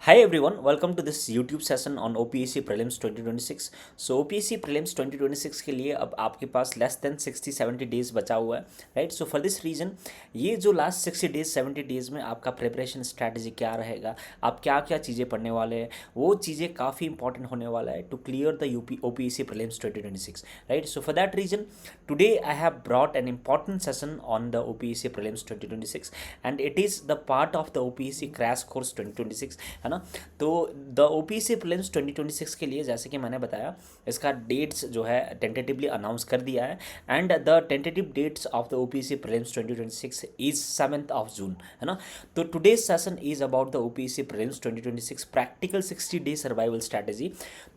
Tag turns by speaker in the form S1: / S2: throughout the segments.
S1: Hi everyone, welcome to this YouTube session on OPSC Prelims 2026. So OPSC Prelims 2026 के लिए अब आपके पास less than 60-70 days बचा हुआ है, right. So for this reason ये जो लास्ट 60 डेज 70 डेज में आपका प्रिपरेशन स्ट्रैटेजी क्या रहेगा, आप क्या क्या चीज़ें पढ़ने वाले हैं, वो चीज़ें काफ़ी इंपॉर्टेंट होने वाला है to clear the OPSC Prelims 2026, right. So for that reason today I have brought an important session on the OPSC Prelims 2026 and it is the part of the OPSC Crash Course 2026, है ना. तो the OPSC prelims 2026 के लिए जैसे कि मैंने बताया इसका डेट्स जो है टेंटेटिवली अनाउंस कर दिया है and the tentative dates of the OPSC prelims 2026 is 7th of June, है ना. तो today's session is about the OPSC prelims 2026 practical 60 day survival strategy.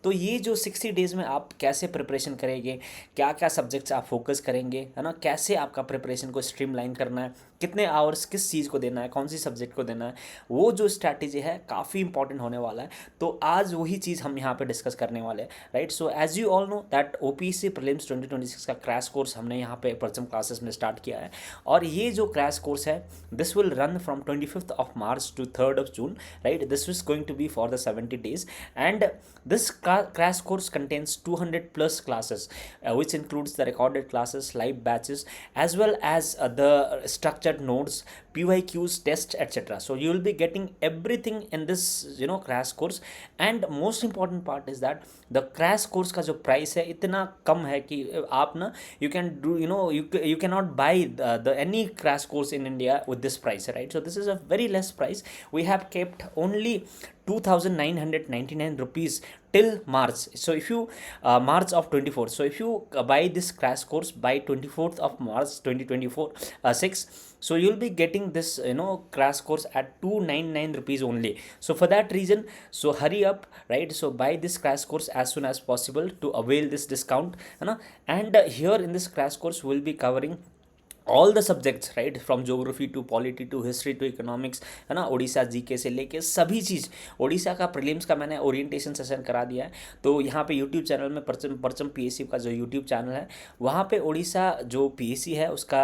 S1: तो ये जो 60 डेज में आप कैसे प्रिपरेशन करेंगे, क्या क्या सब्जेक्ट्स आप फोकस करेंगे, है ना, कैसे आपका प्रिपरेशन को स्ट्रीमलाइन करना है, कितने आवर्स किस चीज़ को देना है, कौन सी सब्जेक्ट को देना है, वो जो स्ट्रैटेजी है काफ़ी इंपॉर्टेंट होने वाला है. तो आज वही चीज़ हम यहाँ पे डिस्कस करने वाले हैं, right. So as you all know that OPSC prelims 2026 का क्रैश कोर्स हमने यहाँ पे परचम क्लासेस में स्टार्ट किया है और ये जो क्रैश कोर्स है this will run from 25th of March to 3rd of June, right. This is going to be for the 70 days and this crash course contains 200 plus classes, which includes the recorded classes, live batches, as well as the structured notes, PYQs, tests, etc. So you will be getting everything in this crash course. And most important part is that the crash course का जो price है इतना कम है कि आप ना you can do you cannot buy the any crash course in India with this price, right. So this is a very less price. We have kept only 2,999 rupees till March. So if you March of 24, so if you buy this crash course by 24th of March 2024 6, so you'll be getting this crash course at 299 rupees only. So for that reason, so hurry up, right. So buy this crash course as soon as possible to avail this discount, and here in this crash course we'll be covering all the subjects, right, from geography to polity to history to economics, है ना, Orissa GK से लेके सभी चीज़. उड़ीसा का prelims का मैंने orientation session करा दिया है. तो यहाँ पे यूट्यूब चैनल में परचम परचम PSC का जो यूट्यूब चैनल है वहाँ पे उड़ीसा जो PSC है उसका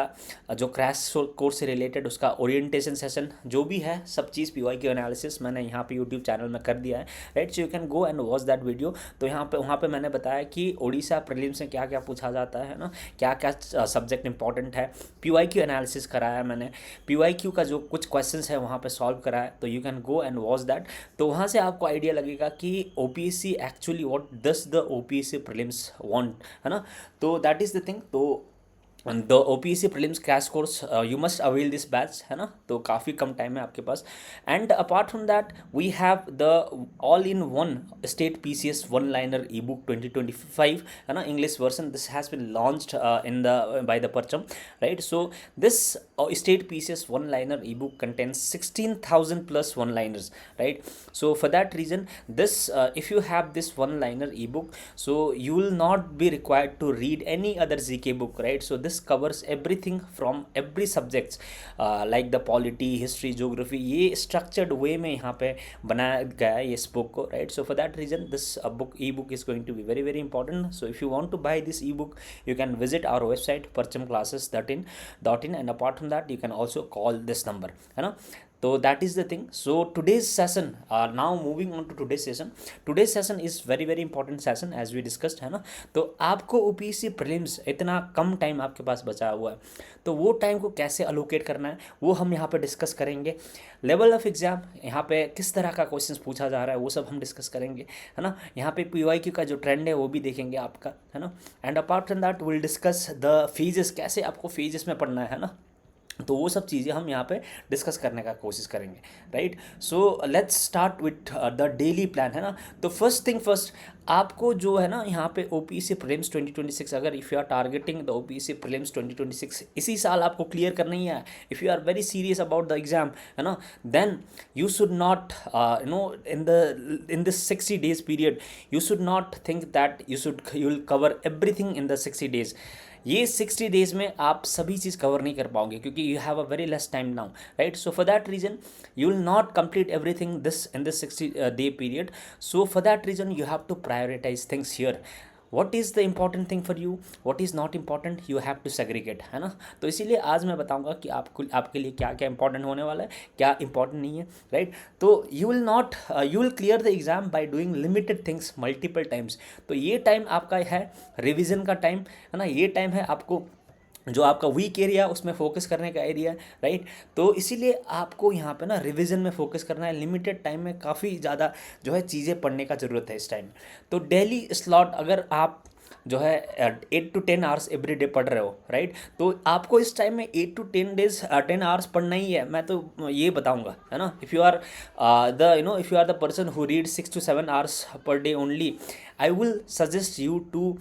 S1: जो क्रैश कोर्स से रिलेटेड उसका ओरिएंटेशन सेशन जो भी है सब चीज़ PYQ एनालिसिस मैंने यहाँ पे यूट्यूब चैनल में कर दिया है, right. So you can go and watch that video. तो यहाँ पे वहाँ पे मैंने बताया कि उड़ीसा प्रीलिम्स में क्या क्या पूछा जाता है ना, क्या क्या सब्जेक्ट इंपॉर्टेंट है. PYQ एनालिसिस कराया मैंने, PYQ का जो कुछ क्वेश्चंस है वहाँ पे सॉल्व कराया. तो you can go and watch that. तो वहाँ से आपको आइडिया लगेगा कि OPSC actually what does the OPSC prelims want, है ना. तो दैट इज़ द थिंग. तो the OPSC prelims crash course you must avail this batch, है ना. तो काफ़ी कम टाइम है आपके पास. And apart from that we have the all in one state PCS one liner e book 2025, है ना, English version. This has been launched in the by the Parcham, right. So this state PCS one liner ebook contains 16,000 plus one liners, right. So for that reason this if you have this one liner ebook, so you will not be required to read any other GK book, right. So this covers everything from every subjects like the polity, history, geography. ये structured way में यहाँ पे बनाया गया है इस book को, right. So for that reason this ebook is going to be very very important. So if you want to buy this ebook you can visit our website parchamclasses.in and apart from that you can also call this number, है ना. तो that is the thing. So today's session, now moving on to today's session. Today's session is very very important session as we discussed, है ना. तो आपको OPSC prelims इतना कम time आपके पास बचा हुआ है तो वो टाइम को कैसे अलोकेट करना है वो हम यहाँ पे डिस्कस करेंगे. लेवल ऑफ एग्जाम यहाँ पे किस तरह का क्वेश्चन पूछा जा रहा है वो सब हम डिस्कस करेंगे, है ना. यहाँ पे PYQ का जो ट्रेंड है वो भी देखेंगे आपका, है ना. And apart from that will discuss the phases, कैसे आपको फेजेस में पढ़ना है ना. तो वो सब चीज़ें हम यहाँ पे डिस्कस करने का कोशिश करेंगे, right. So let's start with the daily plan, है ना. तो फर्स्ट थिंग फर्स्ट आपको जो है ना यहाँ पे OPSC प्रीलिम्स 2026 अगर if you are targeting the OPSC prelims 2026 इसी साल आपको क्लियर करना ही है, if you are very serious about the exam, है ना, then you should not in this 60 days period you should not think that you will cover everything in the 60 days. ये 60 days में आप सभी चीज़ कवर नहीं कर पाओगे क्योंकि you have a very less time now, right. So for that reason you will not complete everything this in this 60 day period. So for that reason you have to prioritise things here. What is the important thing for you, what is not important, you have to segregate, है ना। तो इसीलिए आज मैं बताऊंगा कि आपके लिए क्या क्या इंपॉर्टेंट होने वाला है, क्या इंपॉर्टेंट नहीं है, राइट। तो you will clear the exam by doing limited things multiple times. तो ये टाइम आपका है रिविज़न का टाइम, है ना। ये टाइम है आपको जो आपका वीक एरिया उसमें फोकस करने का एरिया, राइट। तो इसीलिए आपको यहाँ पे ना रिवीजन में फोकस करना है। लिमिटेड टाइम में काफ़ी ज़्यादा जो है चीज़ें पढ़ने का ज़रूरत है इस टाइम। तो डेली स्लॉट अगर आप जो है 8 to 10 आवर्स एवरी डे पढ़ रहे हो, राइट, तो आपको इस टाइम में 8 to 10 आवर्स पढ़ना ही है। मैं तो ये बताऊंगा, है ना। If you are if you are the person who read 6 to 7 hours per day only, I will suggest you to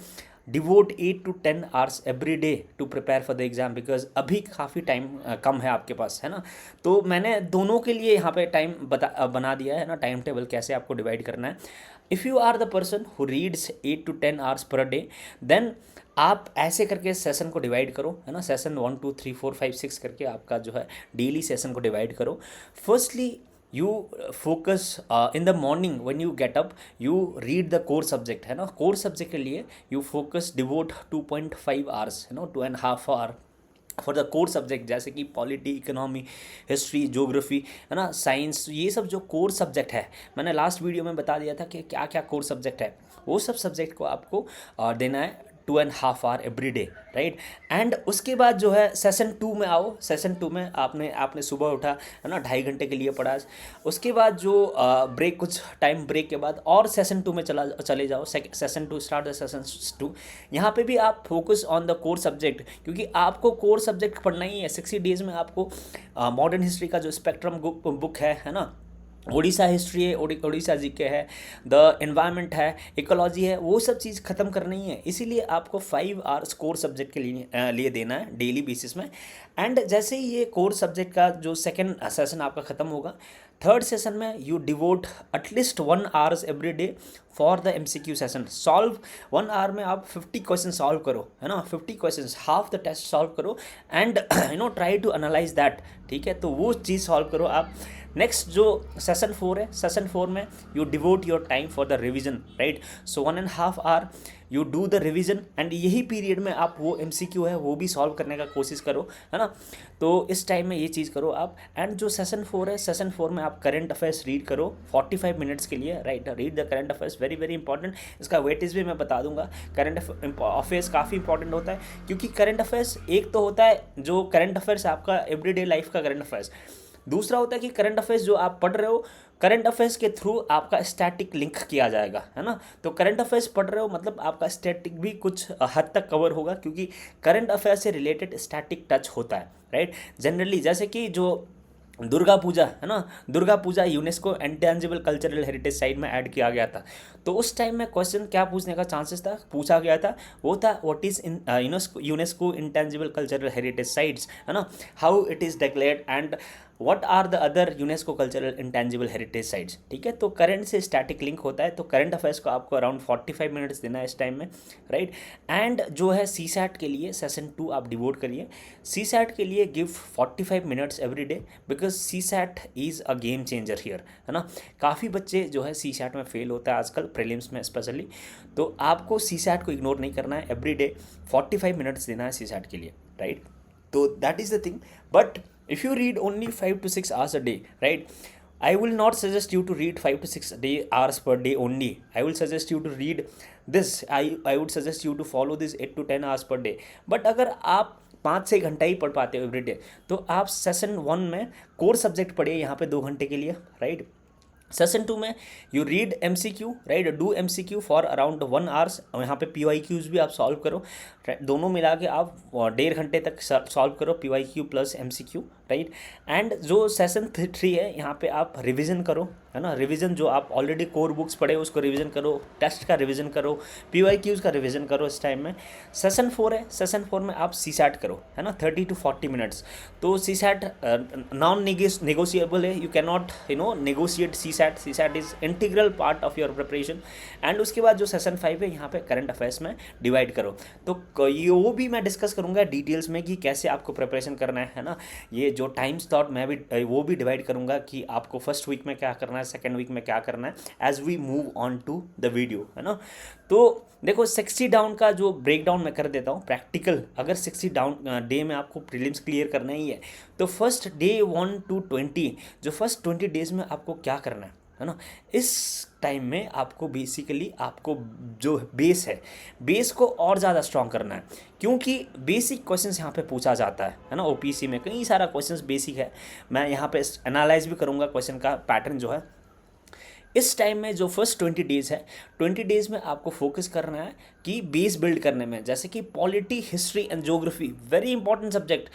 S1: devote 8 to 10 hours every day to prepare for the exam, because अभी काफ़ी time कम है आपके पास, है ना। तो मैंने दोनों के लिए यहाँ पे टाइम बना दिया है ना, टाइम टेबल कैसे आपको डिवाइड करना है। If you are the person who reads 8 to 10 hours per day, then आप ऐसे करके सेशन को डिवाइड करो, है ना। सेशन 1 2 3 4 5 6 करके आपका जो है डेली सेशन को डिवाइड करो। Firstly you focus in the morning when you get up, you read the core subject, है ना। core subject के लिए you focus devote 2.5 hours, है ना, 2.5 hour for the core subject, जैसे कि पॉलिटी, इकोनॉमी, हिस्ट्री, ज्योग्राफी, है ना, साइंस। ये सब जो कोर सब्जेक्ट है, मैंने लास्ट वीडियो में बता दिया था कि क्या क्या कोर सब्जेक्ट है। वो सब सब्जेक्ट को आपको देना है 2.5 hour every day, right. And उसके बाद जो है सेशन 2 में आओ। सेशन 2 में आपने सुबह उठा, है ना, 2.5 घंटे के लिए पढ़ा। उसके बाद जो ब्रेक, कुछ टाइम ब्रेक के बाद और सेशन 2 में चले जाओ। Session 2 start the session 2। यहाँ पे भी आप focus on the core subject, क्योंकि आपको कोर सब्जेक्ट पढ़ना ही है। 60 डेज़ में आपको मॉडर्न हिस्ट्री का जो स्पेक्ट्रम बुक है ना, ओडिशा हिस्ट्री है, ओडिशा जीके है, द एनवायरनमेंट है, इकोलॉजी है, वो सब चीज़ ख़त्म करनी है। इसीलिए आपको 5 आवर्स कोर सब्जेक्ट के लिए देना है डेली बेसिस में। एंड जैसे ही ये कोर सब्जेक्ट का जो सेकंड सेशन आपका ख़त्म होगा, थर्ड सेशन में you devote at least 1 hours every day for the MCQ session. Solve 1 hour में आप 50 क्वेश्चन सॉल्व करो, है ना, 50 question, half the test solve करो and try to analyse that, ठीक है। तो वो चीज़ सॉल्व करो आप। नेक्स्ट जो सेशन 4 है, सेशन 4 में you devote your time for the revision, right. So 1.5 hour you do the revision, and यही पीरियड में आप वो MCQ है वो भी सॉल्व करने का कोशिश करो, है ना। तो इस टाइम में ये चीज़ करो आप। एंड जो सेशन 4 है, सेशन 4 में आप करंट अफेयर्स रीड करो 45 मिनट्स के लिए, right. Read the current affairs, very very important. इसका वेटेज भी मैं बता दूंगा। करंट अफेयर्स काफ़ी इंपॉर्टेंट होता है, क्योंकि करंट अफेयर्स एक तो होता है जो करंट अफेयर्स आपका एवरीडे लाइफ का करंट अफेयर्स, दूसरा होता है कि करंट अफेयर्स जो आप पढ़ रहे हो, करंट अफेयर्स के थ्रू आपका स्टैटिक लिंक किया जाएगा, है ना। तो करंट अफेयर्स पढ़ रहे हो मतलब आपका स्टैटिक भी कुछ हद तक कवर होगा, क्योंकि करंट अफेयर्स से रिलेटेड स्टैटिक टच होता है, राइट। जनरली जैसे कि जो दुर्गा पूजा है ना, Durga Puja UNESCO intangible cultural heritage site में ऐड किया गया था। तो उस टाइम में क्वेश्चन क्या पूछने का चांसेस था, पूछा गया था, वो था what is UNESCO intangible cultural heritage sites, है ना, how it is declared and what are the other UNESCO cultural intangible heritage sites, ठीक है। तो करंट से स्टैटिक लिंक होता है। तो करंट अफेयर्स को आपको अराउंड 45 मिनट्स देना है इस टाइम में, राइट। एंड जो है CSAT के लिए सेशन 2 आप डिवोट करिए। CSAT के लिए give 45 minutes every day, because CSAT is a game changer here, है ना। काफ़ी बच्चे जो है CSAT में फेल होता है आजकल, प्रीलिम्स में स्पेशली। तो आपको CSAT को इग्नोर नहीं करना है, एवरी डे 45 मिनट्स देना है CSAT के लिए, राइट। तो that is the thing. But if you read only 5 to 6 hours a day, right, I will not suggest you to read 5 to 6 hours per day only. I will suggest you to read this. I would suggest you to follow this 8 to 10 hours per day. But अगर आप 5-6 घंटा ही पढ़ पाते हो every day, तो आप session 1 में core subject पढ़िए यहाँ पे 2 घंटे के लिए, राइट। सेशन 2 में you read MCQ, right, do MCQ for around 1 hours. यहाँ पे PYQs भी आप सॉल्व करो, दोनों मिला के आप 1.5 घंटे तक सॉल्व करो, PYQ plus MCQ, right. And जो सेशन 3 है, यहाँ पे आप रिवीजन करो, है ना। रिवीजन जो आप ऑलरेडी कोर बुक्स पढ़े उसको रिवीजन करो, टेस्ट का रिवीजन करो, PYQs का रिवीजन करो इस टाइम में। सेशन 4 है, सेशन 4 में आप CSAT करो, है ना, 30 to 40 मिनट्स। तो CSAT नॉन नेगोशिएबल है, you can not negotiate CSAT। CSAT is integral part of your preparation. And उसके बाद जो सेशन 5 है, यहाँ पे करंट अफेयर्स में डिवाइड करो। तो ये वो भी मैं डिस्कस करूँगा डिटेल्स में कि कैसे आपको प्रिपरेशन करना है ना। ये जो टाइम स्लॉट मैं भी वो भी डिवाइड करूँगा कि आपको फर्स्ट वीक में क्या करना है, सेकेंड वीक में क्या करना है, as we move on to the video, है ना। तो देखो 60 डाउन का जो ब्रेक डाउन मैं कर देता हूँ प्रैक्टिकल। अगर 60 डाउन डे में आपको प्रीलिम्स क्लियर करना ही है तो फर्स्ट डे 1 to 20, जो फर्स्ट 20 डेज में आपको क्या करना है ना। इस टाइम में आपको बेसिकली आपको जो बेस है, बेस को और ज़्यादा स्ट्रॉन्ग करना है, क्योंकि बेसिक क्वेश्चंस यहाँ पे पूछा जाता है ना। ओपीसी में कई सारा क्वेश्चंस बेसिक है, मैं यहाँ पे एनालाइज भी करूँगा क्वेश्चन का पैटर्न जो है। इस टाइम में जो फर्स्ट 20 डेज़ है, 20 डेज़ में आपको फोकस करना है कि बेस बिल्ड करने में, जैसे कि polity, history and geography, very important subject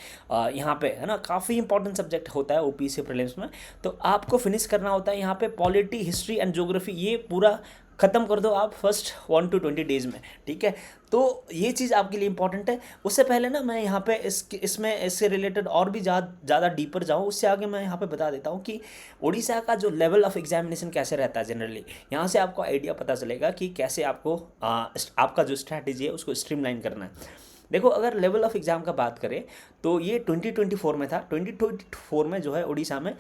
S1: यहाँ पे, है ना। काफ़ी इंपॉर्टेंट सब्जेक्ट होता है ओपीसी प्रीलिम्स में, तो आपको फिनिश करना होता है यहाँ पे पॉलिटी, हिस्ट्री एंड ज्योग्राफी, ये पूरा ख़त्म कर दो आप फर्स्ट 1 to 20 डेज़ में, ठीक है। तो ये चीज़ आपके लिए इंपॉर्टेंट है। उससे पहले ना मैं यहाँ पे इसमें इससे रिलेटेड और भी ज़्यादा डीपर जाऊँ, उससे आगे मैं यहाँ पे बता देता हूँ कि उड़ीसा का जो लेवल ऑफ एग्जामिनेशन कैसे रहता है जनरली। यहाँ से आपको आइडिया पता चलेगा कि कैसे आपको आपका जो स्ट्रैटेजी है उसको स्ट्रीमलाइन करना है। देखो, अगर लेवल ऑफ एग्ज़ाम का बात करें तो ये 2024 में था। 2024 में जो है उड़ीसा में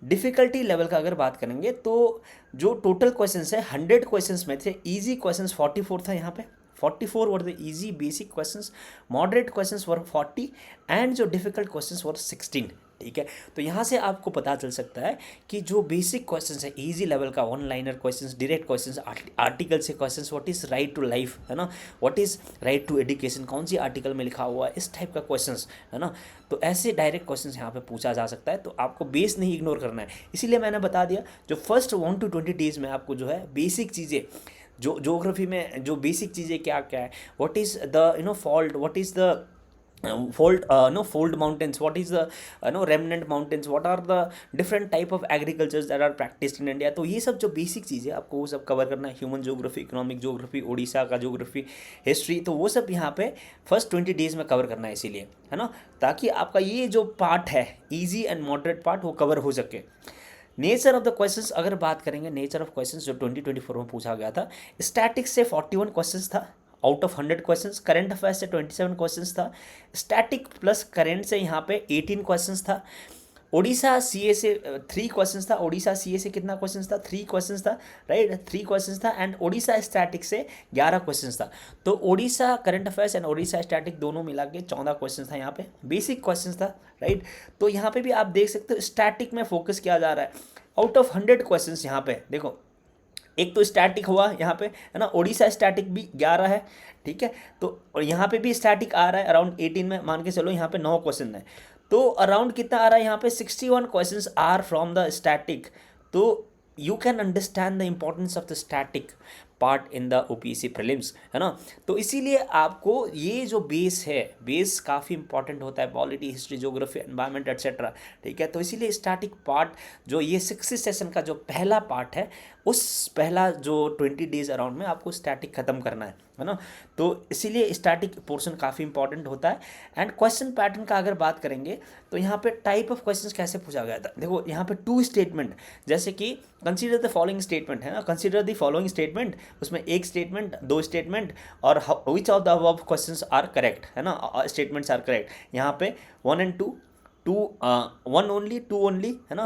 S1: डिफ़िकल्टी लेवल का अगर बात करेंगे तो जो टोटल क्वेश्चंस है 100 क्वेश्चंस में से इजी क्वेश्चंस 44 था यहाँ पे। 44 were the easy basic questions, moderate questions were 40 and जो डिफ़िकल्ट क्वेश्चंस वर 16, ठीक है। तो यहाँ से आपको पता चल सकता है कि जो बेसिक क्वेश्चंस है, इजी लेवल का, one liner questions, direct questions, article से questions, what is right to life, है ना, what is right to education, कौन सी आर्टिकल में लिखा हुआ है, इस टाइप का क्वेश्चंस, है ना। तो ऐसे डायरेक्ट क्वेश्चंस यहाँ पे पूछा जा सकता है, तो आपको बेस नहीं इग्नोर करना है। इसीलिए मैंने बता दिया जो फर्स्ट 1 to 20 डेज़ में आपको जो है बेसिक चीज़ें, जो ज्योग्राफी में जो बेसिक चीज़ें क्या क्या है, what is the fault, what is the fold mountains, what is the remnant mountains, what are the different type of agricultures that are practiced in India। तो ये सब जो बेसिक चीज़ें आपको वो सब कवर करना है। Human geography, economic geography, Orissa का ज्योग्राफी, हिस्ट्री, तो वो सब यहाँ पे फर्स्ट 20 डेज़ में कवर करना है, इसीलिए, है ना, ताकि आपका ये जो पार्ट है ईजी एंड मॉडरेट पार्ट वो कवर हो सके। नेचर ऑफ द क्वेश्चंस अगर बात करेंगे, नेचर ऑफ क्वेश्चंस जो 2024 में पूछा गया था, स्टैटिक्स से 41 क्वेश्चंस था out of 100 questions, current affairs से 27 क्वेश्चंस था, स्टैटिक प्लस करंट से यहाँ पे 18 क्वेश्चंस था, ओडिशा सीए से 3 क्वेश्चंस था, ओडिशा सीए से कितना क्वेश्चंस था, 3 क्वेश्चंस था, राइट, 3 क्वेश्चंस था, एंड ओडिशा स्टैटिक से 11 क्वेश्चंस था। तो Odisha current affairs and Odisha static दोनों मिला के 14 क्वेश्चंस था यहाँ पे, बेसिक क्वेश्चंस था, राइट। तो यहाँ पे भी आप देख सकते हो स्टैटिक में फोकस किया जा रहा है। आउट ऑफ 100 क्वेश्चंस यहाँ पे देखो, एक तो स्टैटिक हुआ यहाँ पे, है ना, ओडिशा स्टैटिक भी 11 है, ठीक है। तो और यहाँ पे भी स्टैटिक आ रहा है अराउंड 18 में, मान के चलो यहाँ पे 9 क्वेश्चन है, तो अराउंड कितना आ रहा है यहाँ पे 61 questions are from the static. तो you can understand the importance of the static part in the OPSC prelims, है ना। तो इसीलिए आपको ये जो बेस है, बेस काफ़ी इंपॉर्टेंट होता है, polity, history, geography, environment etcetera, ठीक है। तो इसीलिए स्टैटिक पार्ट जो ये 60 सेशन का जो पहला पार्ट है, उस पहला जो 20 डेज अराउंड में आपको स्टैटिक ख़त्म करना है ना। तो इसीलिए स्टैटिक पोर्शन काफ़ी इंपॉर्टेंट होता है। एंड क्वेश्चन पैटर्न का अगर बात करेंगे तो यहाँ पे टाइप ऑफ क्वेश्चंस कैसे पूछा गया था, देखो यहाँ पे 2 स्टेटमेंट, जैसे कि कंसीडर द फॉलोइंग स्टेटमेंट, है ना, कंसीडर द फॉलोइंग स्टेटमेंट, उसमें एक स्टेटमेंट, 2 स्टेटमेंट, और which of the above questions are correct, है ना, स्टेटमेंट्स आर करेक्ट। यहाँ पे 1 and 2, 1 ओनली, 2 ओनली, है ना,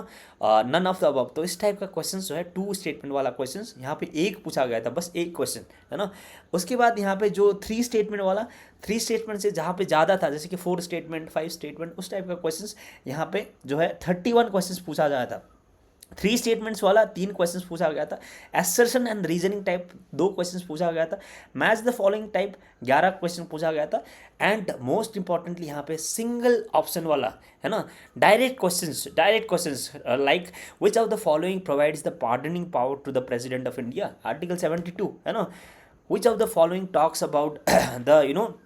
S1: नन ऑफ द अबव। तो इस टाइप का क्वेश्चन जो है 2 स्टेटमेंट वाला क्वेश्चन यहाँ पे एक पूछा गया था, बस एक क्वेश्चन, है ना। उसके बाद यहाँ पे जो 3 स्टेटमेंट वाला, 3 स्टेटमेंट से जहाँ पे ज़्यादा था, जैसे कि 4 स्टेटमेंट, 5 स्टेटमेंट, उस टाइप का क्वेश्चन यहाँ पे जो है 31 क्वेश्चन पूछा गया था। 3 स्टेटमेंट्स वाला 3 क्वेश्चंस पूछा गया था, assertion and reasoning type 2 questions पूछा गया था, match the following type 11 question पूछा गया था, एंड मोस्ट इंपॉर्टेंटली यहाँ पे सिंगल ऑप्शन वाला, है ना, direct questions like which of the following provides the pardoning power to the president of India, article 72, है ना, which of the following talks about the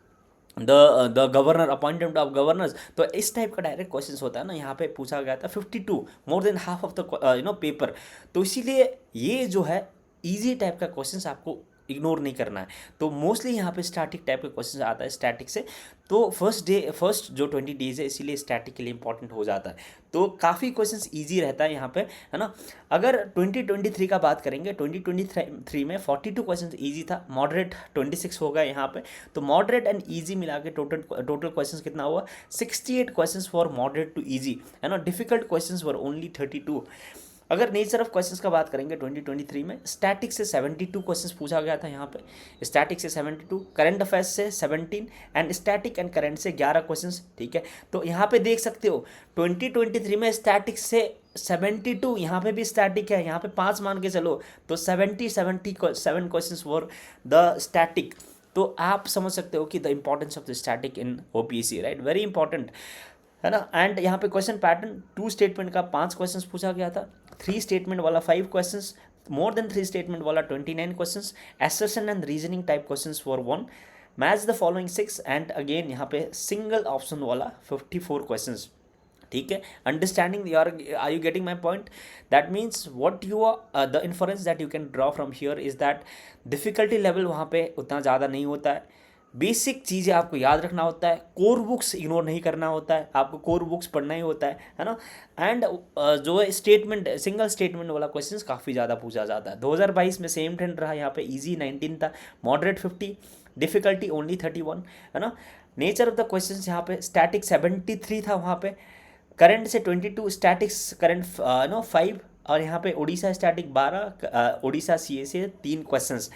S1: the governor, appointment of governors. तो इस type का direct questions होता है ना, यहाँ पे पूछा गया था 52, more than half of the paper. तो इसीलिए ये जो है इजी टाइप का क्वेश्चंस आपको इग्नोर नहीं करना है। तो मोस्टली यहाँ पे स्टैटिक टाइप के क्वेश्चन आता है स्टैटिक से। तो फर्स्ट जो 20 डेज है इसीलिए स्टैटिक के लिए इंपॉर्टेंट हो जाता है। तो काफ़ी क्वेश्चंस इजी रहता है यहाँ पे, है ना। अगर 2023 का बात करेंगे, 2023 में 42 क्वेश्चंस इजी था, मॉडरेट 26 होगा यहाँ पे। तो मॉडरेट एंड इजी मिला के टोटल क्वेश्चंस कितना हुआ, 68 questions for moderate to easy, है ना। Difficult questions were only 32। अगर नेचर ऑफ क्वेश्चंस का बात करेंगे 2023 में, स्टैटिक से 72 क्वेश्चंस पूछा गया था यहाँ पे, स्टैटिक से 72, करंट अफेयर्स से 17 एंड स्टैटिक एंड करंट से 11 क्वेश्चंस, ठीक है। तो यहाँ पे देख सकते हो 2023 में स्टैटिक से 72, यहाँ पे भी स्टैटिक है, यहाँ पे 5 मान के चलो तो 77 क्वेश्चंस फॉर द स्टैटिक। तो आप समझ सकते हो कि the importance of the static in OPSC, right, very important, है ना। एंड यहाँ पे क्वेश्चन पैटर्न 2 स्टेटमेंट का 5 क्वेश्चंस पूछा गया था, 3 स्टेटमेंट वाला 5 क्वेश्चंस, मोर देन 3 स्टेटमेंट वाला 29 questions, assertion and reasoning type questions for 1, match the following 6 and again यहाँ पे सिंगल ऑप्शन वाला 54 क्वेश्चंस, ठीक है। Understanding are you getting my point, that means what you are the inference that you can draw from here is that difficulty level वहाँ पे उतना ज़्यादा नहीं होता है, बेसिक चीज़ें आपको याद रखना होता है, कोर बुक्स इग्नोर नहीं करना होता है, आपको कोर बुक्स पढ़ना ही होता है ना। एंड जो है स्टेटमेंट, सिंगल स्टेटमेंट वाला क्वेश्चंस काफ़ी ज़्यादा पूछा जाता है। 2022 में सेम ट्रेंड रहा, यहाँ पे इजी 19 था, मॉडरेट 50, डिफिकल्टी ओनली 31, है ना। नेचर ऑफ द क्वेश्चंस यहाँ पे स्टैटिक 73 था वहाँ पे, करंट से 22, स्टैटिक्स करंट 5, और यहाँ पे उड़ीसा स्टैटिक 12, उड़ीसा सीए से 3 क्वेश्चंस।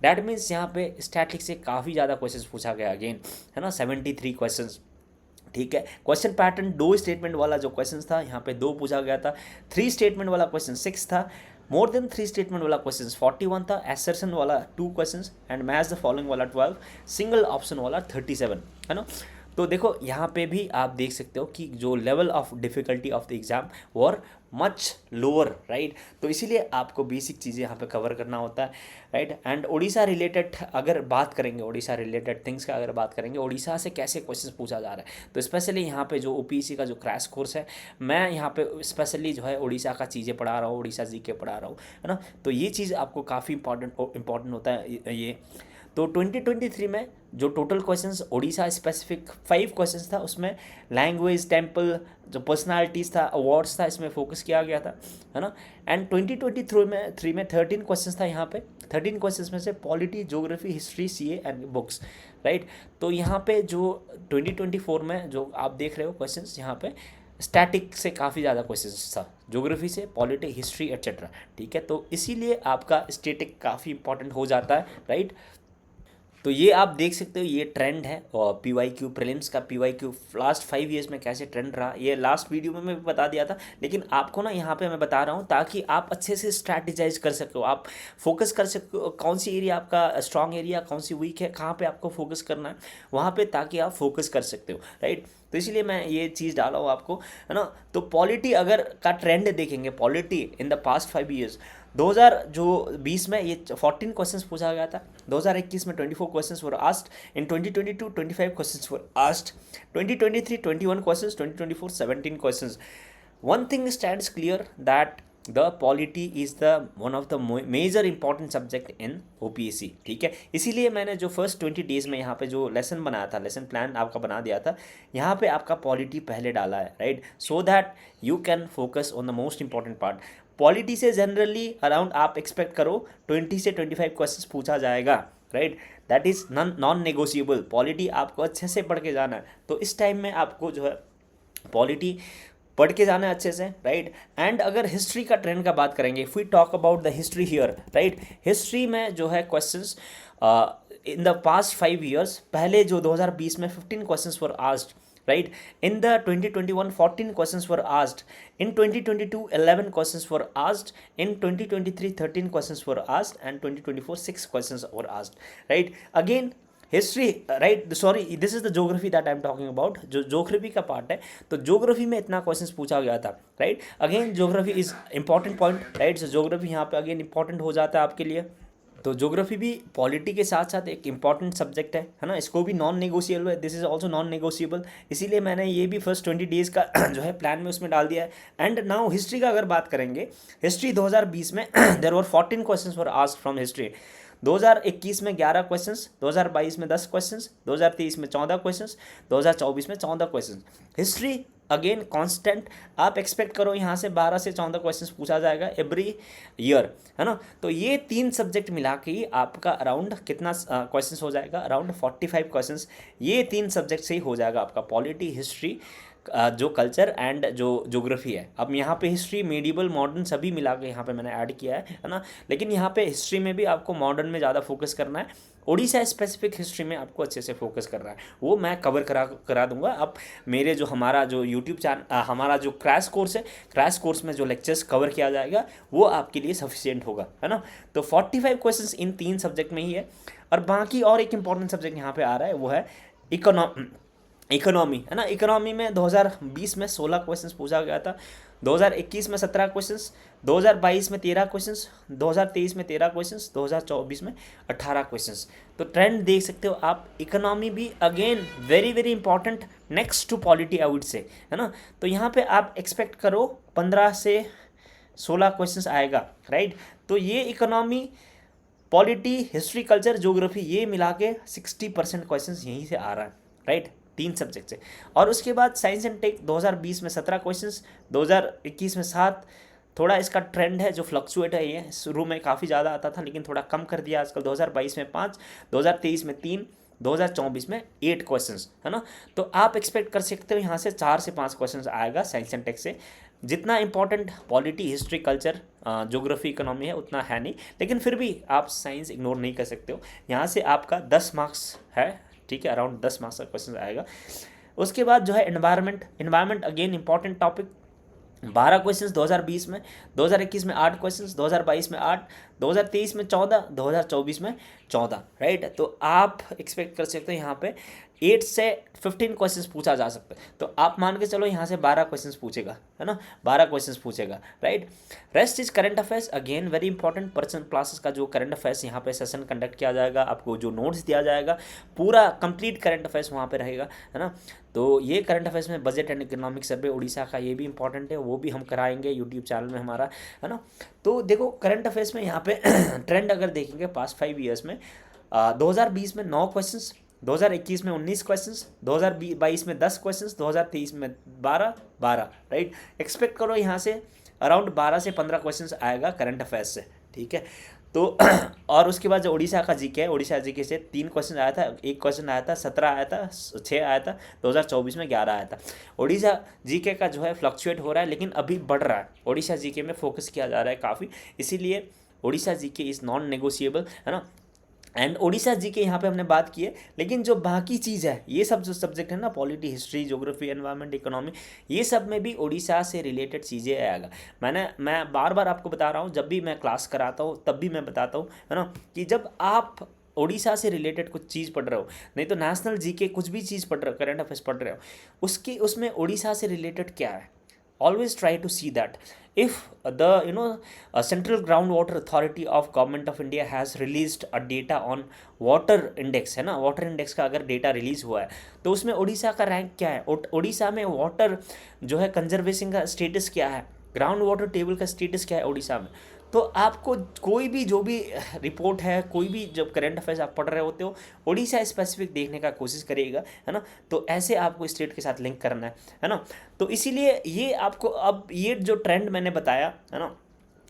S1: डैट मीन्स यहाँ पे स्टैटिक से काफ़ी ज़्यादा क्वेश्चंस पूछा गया अगेन, है ना, 73 क्वेश्चंस, ठीक है। क्वेश्चन पैटर्न 2 स्टेटमेंट वाला जो क्वेश्चन था यहाँ पे 2 पूछा गया था, 3 स्टेटमेंट वाला क्वेश्चन 6 था, मोर देन 3 स्टेटमेंट वाला क्वेश्चन 41 था, एसर्शन वाला 2 question and match the following वाला 12, सिंगल ऑप्शन वाला 37, है ना। तो देखो यहाँ पे भी आप देख सकते हो कि जो level of difficulty of the exam और मच लोअर, राइट। तो इसीलिए आपको बेसिक चीज़ें यहाँ पे कवर करना होता है, राइट। एंड उड़ीसा रिलेटेड अगर बात करेंगे, उड़ीसा रिलेटेड थिंग्स का अगर बात करेंगे, उड़ीसा से कैसे क्वेश्चन पूछा जा रहा है, तो स्पेशली यहाँ पे जो ओपीएससी का जो क्रैश कोर्स है, मैं यहाँ पे स्पेशली जो है उड़ीसा का चीज़ें पढ़ा रहा हूँ, उड़ीसा जीके पढ़ा रहा हूँ, है ना। तो ये चीज़ आपको काफ़ी इंपॉर्टेंट होता है ये। तो 2023 में जो total questions Orissa specific 5 questions था, उसमें लैंग्वेज, टेम्पल, जो पर्सनालिटीज़ था, अवार्ड्स था, इसमें फोकस किया गया था, है ना। एंड 2023 में 13 क्वेश्चंस था यहाँ पे, 13 क्वेश्चंस में से polity, geography, history, CA and books, right. तो यहाँ पे जो 2024 में जो आप देख रहे हो क्वेश्चंस, यहाँ पे स्टैटिक से काफ़ी ज़्यादा क्वेश्चंस था, ज्योग्राफी से, पॉलिटी, हिस्ट्री एट्सेट्रा, ठीक है। तो इसीलिए आपका स्टैटिक काफ़ी इंपॉर्टेंट हो जाता है, राइट। तो ये आप देख सकते हो, ये ट्रेंड है और PYQ प्रीलिम्स का, PYQ लास्ट 5 ईयर्स में कैसे ट्रेंड रहा, ये लास्ट वीडियो में मैं भी बता दिया था, लेकिन आपको ना यहाँ पे मैं बता रहा हूँ ताकि आप अच्छे से स्ट्रैटेजाइज कर सको, आप फोकस कर सको कौन सी एरिया आपका स्ट्रॉन्ग एरिया, कौन सी वीक है, कहाँ पे आपको फोकस करना है वहाँ पे, ताकि आप फोकस कर सकते हो, राइट। तो इसीलिए मैं ये चीज़ डाला हूँ आपको, है ना। तो पॉलिटी अगर का ट्रेंड देखेंगे, polity in the past 5 years, 2020 में ये 14 क्वेश्चंस पूछा गया था, 2021 में 24 questions were asked, in 2022 25 questions were asked, 2023 21 questions, 2024 17 questions. One thing stands clear that the polity is the one of the major important subject in OPSC, ठीक है। इसीलिए मैंने जो फर्स्ट 20 डेज़ में यहाँ पे जो लेसन बनाया था, लेसन प्लान आपका बना दिया था, यहाँ पे आपका पॉलिटी पहले डाला है, right, so that you can focus on the most important part. Polity से जनरली अराउंड आप एक्सपेक्ट करो 20 से 25 क्वेश्चंस पूछा जाएगा, right, that is non negotiable. Polity आपको अच्छे से पढ़ के जाना है, तो इस टाइम में आपको जो है पॉलिटी पढ़ के जाना है अच्छे से, राइट। एंड अगर हिस्ट्री का ट्रेंड का बात करेंगे, if we talk about the history here, right, history में जो है questions in the past 5 years, पहले जो 2020 में 15 questions were asked, right, in the 2021 14 questions were asked, in 2022 11 questions were asked, in 2023 13 questions were asked, and 2024 6 questions were asked, right. Again history, right, sorry, this is the geography that I am talking about, जो geography का part है, तो geography में इतना questions पूछा गया था, right. Again geography is important point, right, so geography यहाँ पे अगेन इंपॉर्टेंट हो जाता है आपके लिए। तो ज्योग्राफी भी पॉलिटी के साथ साथ एक इंपॉर्टेंट सब्जेक्ट है ना, इसको भी नॉन नेगोशिएबल है, this is also non negotiable, इसीलिए मैंने ये भी फर्स्ट 20 डेज़ का जो है प्लान में उसमें डाल दिया है। एंड नाउ हिस्ट्री का अगर बात करेंगे, हिस्ट्री 2020 में there were 14 questions were asked from history, 2021 में 11 क्वेश्चंस, 2022 में 10 क्वेश्चंस, 2023 में 14 क्वेश्चंस, 2024 में 14 क्वेश्चंस। हिस्ट्री अगेन कांस्टेंट, आप एक्सपेक्ट करो यहाँ से 12 से 14 क्वेश्चंस पूछा जाएगा एवरी ईयर, है ना। तो ये 3 सब्जेक्ट मिला के ही आपका अराउंड कितना क्वेश्चंस हो जाएगा, अराउंड 45 क्वेश्चंस ये 3 सब्जेक्ट से ही हो जाएगा आपका, पॉलिटी, हिस्ट्री, जो कल्चर एंड जो ज्योग्राफी है। अब यहाँ पे हिस्ट्री, मेडिवल, मॉडर्न सभी मिला के यहाँ पे मैंने ऐड किया है ना। लेकिन यहाँ पे हिस्ट्री में भी आपको मॉडर्न में ज़्यादा फोकस करना है, उड़ीसा स्पेसिफिक हिस्ट्री में आपको अच्छे से फोकस करना है, वो मैं कवर करा दूंगा। अब मेरे जो हमारा जो यूट्यूब चैनल, हमारा जो क्रैश कोर्स है, क्रैश कोर्स में जो लेक्चर्स कवर किया जाएगा वो आपके लिए सफिशिएंट होगा, है ना। तो 45 क्वेश्चंस इन 3 सब्जेक्ट में ही है। और बाकी और एक इंपॉर्टेंट सब्जेक्ट यहाँ पे आ रहा है, वो है इकोनॉमी, है ना। इकोनॉमी में 2020 में 16 क्वेश्चंस पूछा गया था, 2021 में 17 क्वेश्चंस, 2022 में 13 क्वेश्चंस, 2023 में 13 क्वेश्चंस, 2024 में 18 क्वेश्चंस। तो ट्रेंड देख सकते हो आप। इकोनॉमी भी again very very important, next to polity I would say, है ना। तो यहाँ पे आप एक्सपेक्ट करो 15 से 16 क्वेश्चंस आएगा, राइट। तो ये economy, polity, history, culture, geography ये मिला के 60% क्वेश्चंस यहीं से आ रहा है, राइट, 3 सब्जेक्ट से। और उसके बाद साइंस एंड टेक 2020 में 17 क्वेश्चंस, 2021 में 7। थोड़ा इसका ट्रेंड है जो फ्लक्चुएट है, ये शुरू में काफ़ी ज़्यादा आता था लेकिन थोड़ा कम कर दिया आजकल। 2022 में 5, 2023 में 3, 2024 में 8 क्वेश्चंस, है ना। तो आप एक्सपेक्ट कर सकते हो यहाँ से 4 से 5 क्वेश्चंस आएगा साइंस एंड टेक से। जितना important polity, history, culture, geography, economy है उतना है नहीं, लेकिन फिर भी आप साइंस इग्नोर नहीं कर सकते हो। यहाँ से आपका 10 मार्क्स है, ठीक है, अराउंड 10 मार्क्स का क्वेश्चन आएगा। उसके बाद जो है environment again important topic, 12 questions 2020 में, 2021 में 8 क्वेश्चंस, 2022 में 8, 2023 में 14, 2024 में 14, राइट। तो आप एक्सपेक्ट कर सकते हो यहाँ पे 8 से 15 क्वेश्चंस पूछा जा सकता है। तो आप मान के चलो यहाँ से 12 क्वेश्चंस पूछेगा, है ना, 12 क्वेश्चंस पूछेगा, right. Rest is current affairs, again very important. Person classes का जो करंट अफेयर्स यहाँ पे सेशन कंडक्ट किया जाएगा, आपको जो नोट्स दिया जाएगा पूरा कंप्लीट करंट अफेयर्स वहाँ पे रहेगा, है ना। तो ये करंट अफेयर्स में budget and economic survey Orissa का ये भी इंपॉर्टेंट है, वो भी हम कराएंगे यूट्यूब चैनल में हमारा, है ना। तो देखो करंट अफेयर्स में यहाँ पे ट्रेंड अगर देखेंगे पास्ट 5 ईयर्स में, 2020 में 9 क्वेश्चंस, 2021 में 19 क्वेश्चंस, 2022 में 10 क्वेश्चंस, 2023 में 12, राइट। एक्सपेक्ट करो यहाँ से अराउंड 12 से 15 क्वेश्चंस आएगा करंट अफेयर्स से, ठीक है। तो और उसके बाद जो उड़ीसा का जीके है, उड़ीसा जीके से 3 क्वेश्चन आया था, 1 क्वेश्चन आया था, 17 आया था, 6 आया था, 2024 में 11 आया था। उड़ीसा जीके का जो है फ्लक्चुएट हो रहा है लेकिन अभी बढ़ रहा है। उड़ीसा जीके में फोकस किया जा रहा है काफ़ी, इसीलिए Orissa GK is non negotiable, है ना। एंड उड़ीसा जी के यहाँ पे हमने बात की है, लेकिन जो बाकी चीज़ है, ये सब जो सब्जेक्ट है ना, polity, history, geography, environment, economy, ये सब में भी उड़ीसा से रिलेटेड चीज़ें आएगा। मैं बार बार आपको बता रहा हूँ, जब भी मैं क्लास कराता हूँ तब भी मैं बताता हूँ, है ना, कि जब आप उड़ीसा से रिलेटेड कुछ चीज़ पढ़ रहे हो, नहीं तो नेशनल जी के कुछ भी चीज़ पढ़ रहे हो, करंट अफेयर्स पढ़ रहे हो, उसमें उड़ीसा से रिलेटेड क्या है, always try to see that. If the central groundwater authority of government of India has released a data on water index, है ना, वाटर इंडेक्स का अगर डेटा रिलीज हुआ है तो उसमें उड़ीसा का रैंक क्या है, उड़ीसा में वाटर जो है कंजर्वेशन का स्टेटस क्या है, ग्राउंड वाटर टेबल का स्टेटस क्या है उड़ीसा में। तो आपको कोई भी जो भी रिपोर्ट है, कोई भी जब करंट अफेयर्स आप पढ़ रहे होते हो, उड़ीसा स्पेसिफिक देखने का कोशिश करिएगा, है ना। तो ऐसे आपको स्टेट के साथ लिंक करना है ना। तो इसीलिए ये आपको, अब ये जो ट्रेंड मैंने बताया, है ना,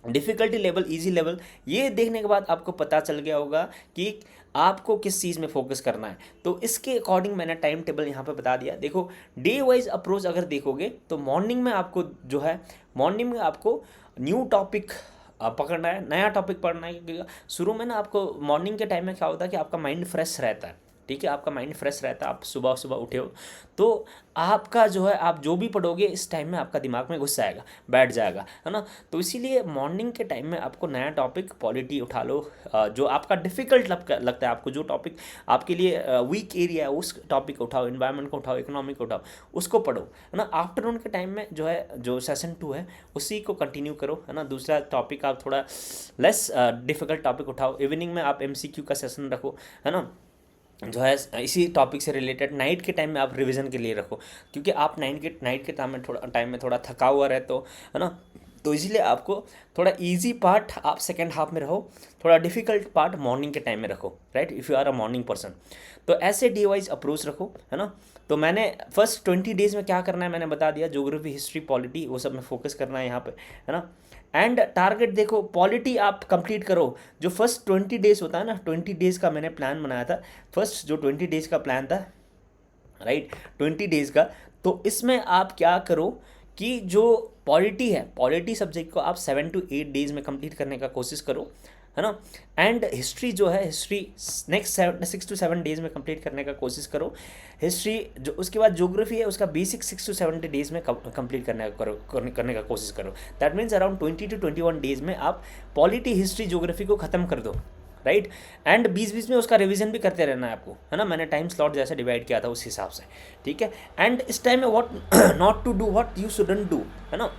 S1: डिफ़िकल्टी लेवल, इजी लेवल, ये देखने के बाद आपको पता चल गया होगा कि आपको किस चीज़ में फोकस करना है। तो इसके अकॉर्डिंग मैंने टाइम टेबल यहाँ पे बता दिया। देखो डे वाइज अप्रोच अगर देखोगे तो मॉर्निंग में आपको जो है, मॉर्निंग में आपको न्यू टॉपिक पकड़ना है, नया टॉपिक पढ़ना है, क्योंकि शुरू में ना आपको मॉर्निंग के टाइम में क्या होता है कि आपका माइंड फ्रेश रहता है, ठीक है, आपका माइंड फ्रेश रहता है, आप सुबह सुबह उठे हो तो आपका जो है, आप जो भी पढ़ोगे इस टाइम में आपका दिमाग में घुस जाएगा, बैठ जाएगा, है ना। तो इसीलिए मॉर्निंग के टाइम में आपको नया टॉपिक, पॉलिटी उठा लो, जो आपका डिफ़िकल्ट लगता है आपको, जो टॉपिक आपके लिए वीक एरिया है उस टॉपिक को उठाओ, इन्वायरमेंट को उठाओ, इकोनॉमिक को उठाओ, उसको पढ़ो, है ना। आफ्टरनून के टाइम में जो है, जो सेशन 2 है उसी को कंटिन्यू करो, है ना। दूसरा टॉपिक आप थोड़ा लेस डिफ़िकल्ट टॉपिक उठाओ। इवनिंग में आप MCQ का सेशन रखो, है ना, जो है इसी टॉपिक से रिलेटेड। नाइट के टाइम में आप रिवीजन के लिए रखो, क्योंकि आप नाइट के टाइम में थोड़ा थका हुआ रहते हो, है ना। तो इसलिए आपको थोड़ा इजी पार्ट आप सेकेंड हाफ में रहो, थोड़ा डिफिकल्ट पार्ट मॉर्निंग के टाइम में रखो, right, if you are a morning person. तो ऐसे डे वाइज अप्रोच रखो, है ना। तो मैंने फर्स्ट 20 डेज में क्या करना है मैंने बता दिया, ज्योग्राफी, हिस्ट्री, पॉलिटी, वो सब में फोकस करना है यहाँ पे, है ना। एंड टारगेट देखो, पॉलिटी आप कंप्लीट करो। जो फर्स्ट 20 डेज होता है ना, 20 डेज का मैंने प्लान बनाया था, फर्स्ट जो 20 डेज का प्लान था, राइट, 20 डेज का। तो इसमें आप क्या करो कि जो पॉलिटी है, पॉलिटी सब्जेक्ट को आप 7 to 8 डेज में कंप्लीट करने का कोशिश करो, है ना। एंड हिस्ट्री जो है, हिस्ट्री नेक्स्ट 6 to 7 डेज में कंप्लीट करने का कोशिश करो। हिस्ट्री जो, उसके बाद ज्योग्राफी है उसका बेसिक 6 to 7 डेज में कंप्लीट करने का कोशिश करो। That means around 20 to 21 days में आप पॉलिटी, हिस्ट्री, ज्योग्राफी को ख़त्म कर दो, राइट। एंड बीच बीच में उसका रिवीजन भी करते रहना है आपको, है ना। मैंने टाइम स्लॉट जैसे डिवाइड किया था उस हिसाब से, ठीक है। एंड इस टाइम में what not to do, what you shouldn't do, है ना।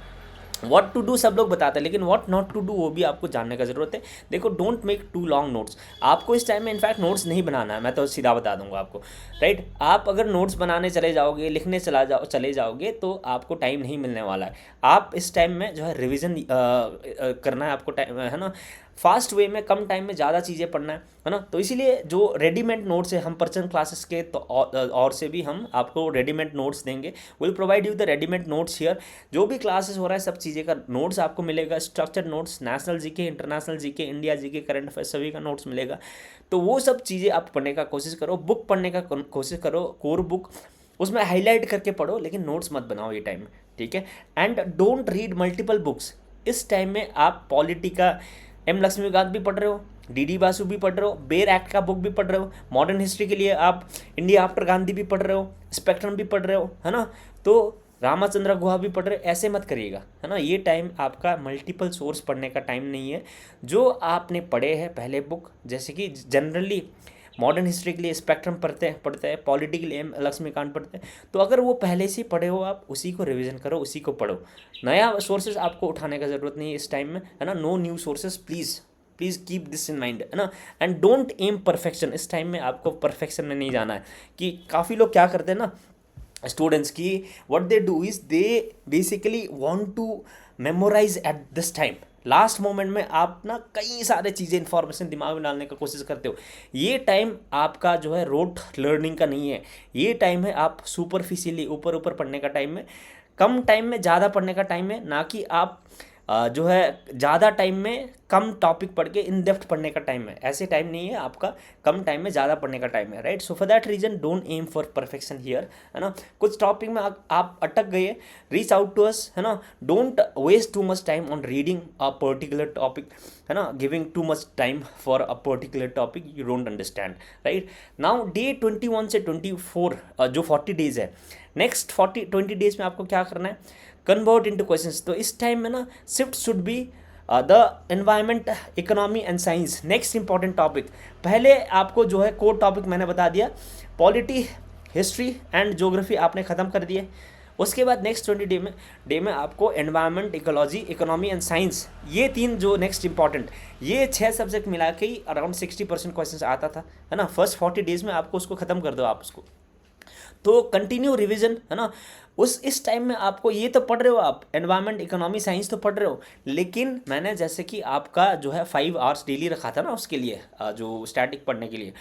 S1: व्हाट टू डू सब लोग बताते हैं, लेकिन व्हाट नॉट टू डू वो भी आपको जानने का ज़रूरत है। देखो, don't make too long notes. आपको इस टाइम में इनफैक्ट नोट्स नहीं बनाना है, मैं तो सीधा बता दूंगा आपको, राइट। आप अगर नोट्स बनाने चले जाओगे, लिखने चले जाओगे तो आपको टाइम नहीं मिलने वाला है। आप इस टाइम में जो है रिविज़न करना है आपको, टाइम, है ना, फास्ट वे में, कम टाइम में ज़्यादा चीज़ें पढ़ना है ना। तो इसीलिए जो रेडीमेड नोट्स है, हम पर्सनल क्लासेस के तो और से भी हम आपको रेडीमेड नोट्स देंगे, will provide you the readymade notes here. जो भी क्लासेस हो रहा है सब चीज़ें का नोट्स आपको मिलेगा, structured notes, national GK, international GK, India GK, current affairs, सभी का नोट्स मिलेगा। तो वो सब चीज़ें आप पढ़ने का कोशिश करो, बुक पढ़ने का कोशिश करो, कोर बुक, उसमें हाईलाइट करके पढ़ो, लेकिन नोट्स मत बनाओ ये टाइम में, ठीक है। And don't read multiple books. इस टाइम में आप पॉलिटी का एम लक्ष्मीकांत भी पढ़ रहे हो, डी बासु भी पढ़ रहे हो, बेर एक्ट का बुक भी पढ़ रहे हो, मॉडर्न हिस्ट्री के लिए आप इंडिया आफ्टर गांधी भी पढ़ रहे हो, स्पेक्ट्रम भी पढ़ रहे हो, है ना। तो रामाचंद्र गुहा भी पढ़ रहे हो, ऐसे मत करिएगा, है ना। ये टाइम आपका मल्टीपल सोर्स पढ़ने का टाइम नहीं है। जो आपने पढ़े हैं पहले बुक, जैसे कि जनरली मॉडर्न हिस्ट्री के लिए स्पेक्ट्रम पढ़ते हैं, पॉलिटी के लिए एम लक्ष्मीकांत पढ़ते हैं, तो अगर वो पहले से पढ़े हो आप उसी को रिवीजन करो, उसी को पढ़ो। नया सोर्सेज आपको उठाने का ज़रूरत नहीं है इस टाइम में, है ना। No new sources, please keep this in mind, है ना। And don't aim perfection. इस टाइम में आपको परफेक्शन में नहीं जाना है। कि काफ़ी लोग क्या करते हैं ना, स्टूडेंट्स की, what they do is they basically want to memorise at this time. Last moment में आप ना कई सारे चीज़ें, इन्फॉर्मेशन दिमाग में डालने का कोशिश करते हो। ये टाइम आपका जो है रोट लर्निंग का नहीं है। ये टाइम है आप सुपरफिशियली ऊपर ऊपर पढ़ने का टाइम है, कम टाइम में ज़्यादा पढ़ने का टाइम है, ना कि आप जो है ज़्यादा टाइम में कम टॉपिक पढ़ के इन डेप्थ पढ़ने का टाइम है। ऐसे टाइम नहीं है आपका, कम टाइम में ज़्यादा पढ़ने का टाइम है, right. So for that reason don't aim for perfection here, है ना। कुछ टॉपिक में आप अटक गए, रीच आउट टू अस, है ना। Don't waste too much time on reading a particular topic, है ना, giving too much time for a particular topic you don't understand, right. Now day 21 से 24 जो 40 डेज है, नेक्स्ट 20 डेज में आपको क्या करना है, कन्वर्ट इनटू क्वेश्चंस। तो इस टाइम में ना shift should be the environment, economy and science, next important topic. पहले आपको जो है कोर टॉपिक मैंने बता दिया, पॉलिटी, हिस्ट्री एंड ज्योग्राफी आपने ख़त्म कर दिए। उसके बाद नेक्स्ट 20 डे में आपको environment, ecology, economy and science, ये 3 जो नेक्स्ट इंपॉर्टेंट, ये 6 सब्जेक्ट मिला के ही अराउंड 60% क्वेश्चन आता था, है ना। फर्स्ट 40 डेज में आपको उसको ख़त्म कर दो आप उसको। तो कंटिन्यू रिवीजन, है ना। इस टाइम में आपको ये तो पढ़ रहे हो आप, एनवायरनमेंट, इकोनॉमी, साइंस तो पढ़ रहे हो, लेकिन मैंने जैसे कि आपका जो है 5 आवर्स डेली रखा था ना उसके लिए, जो स्टैटिक पढ़ने के लिए।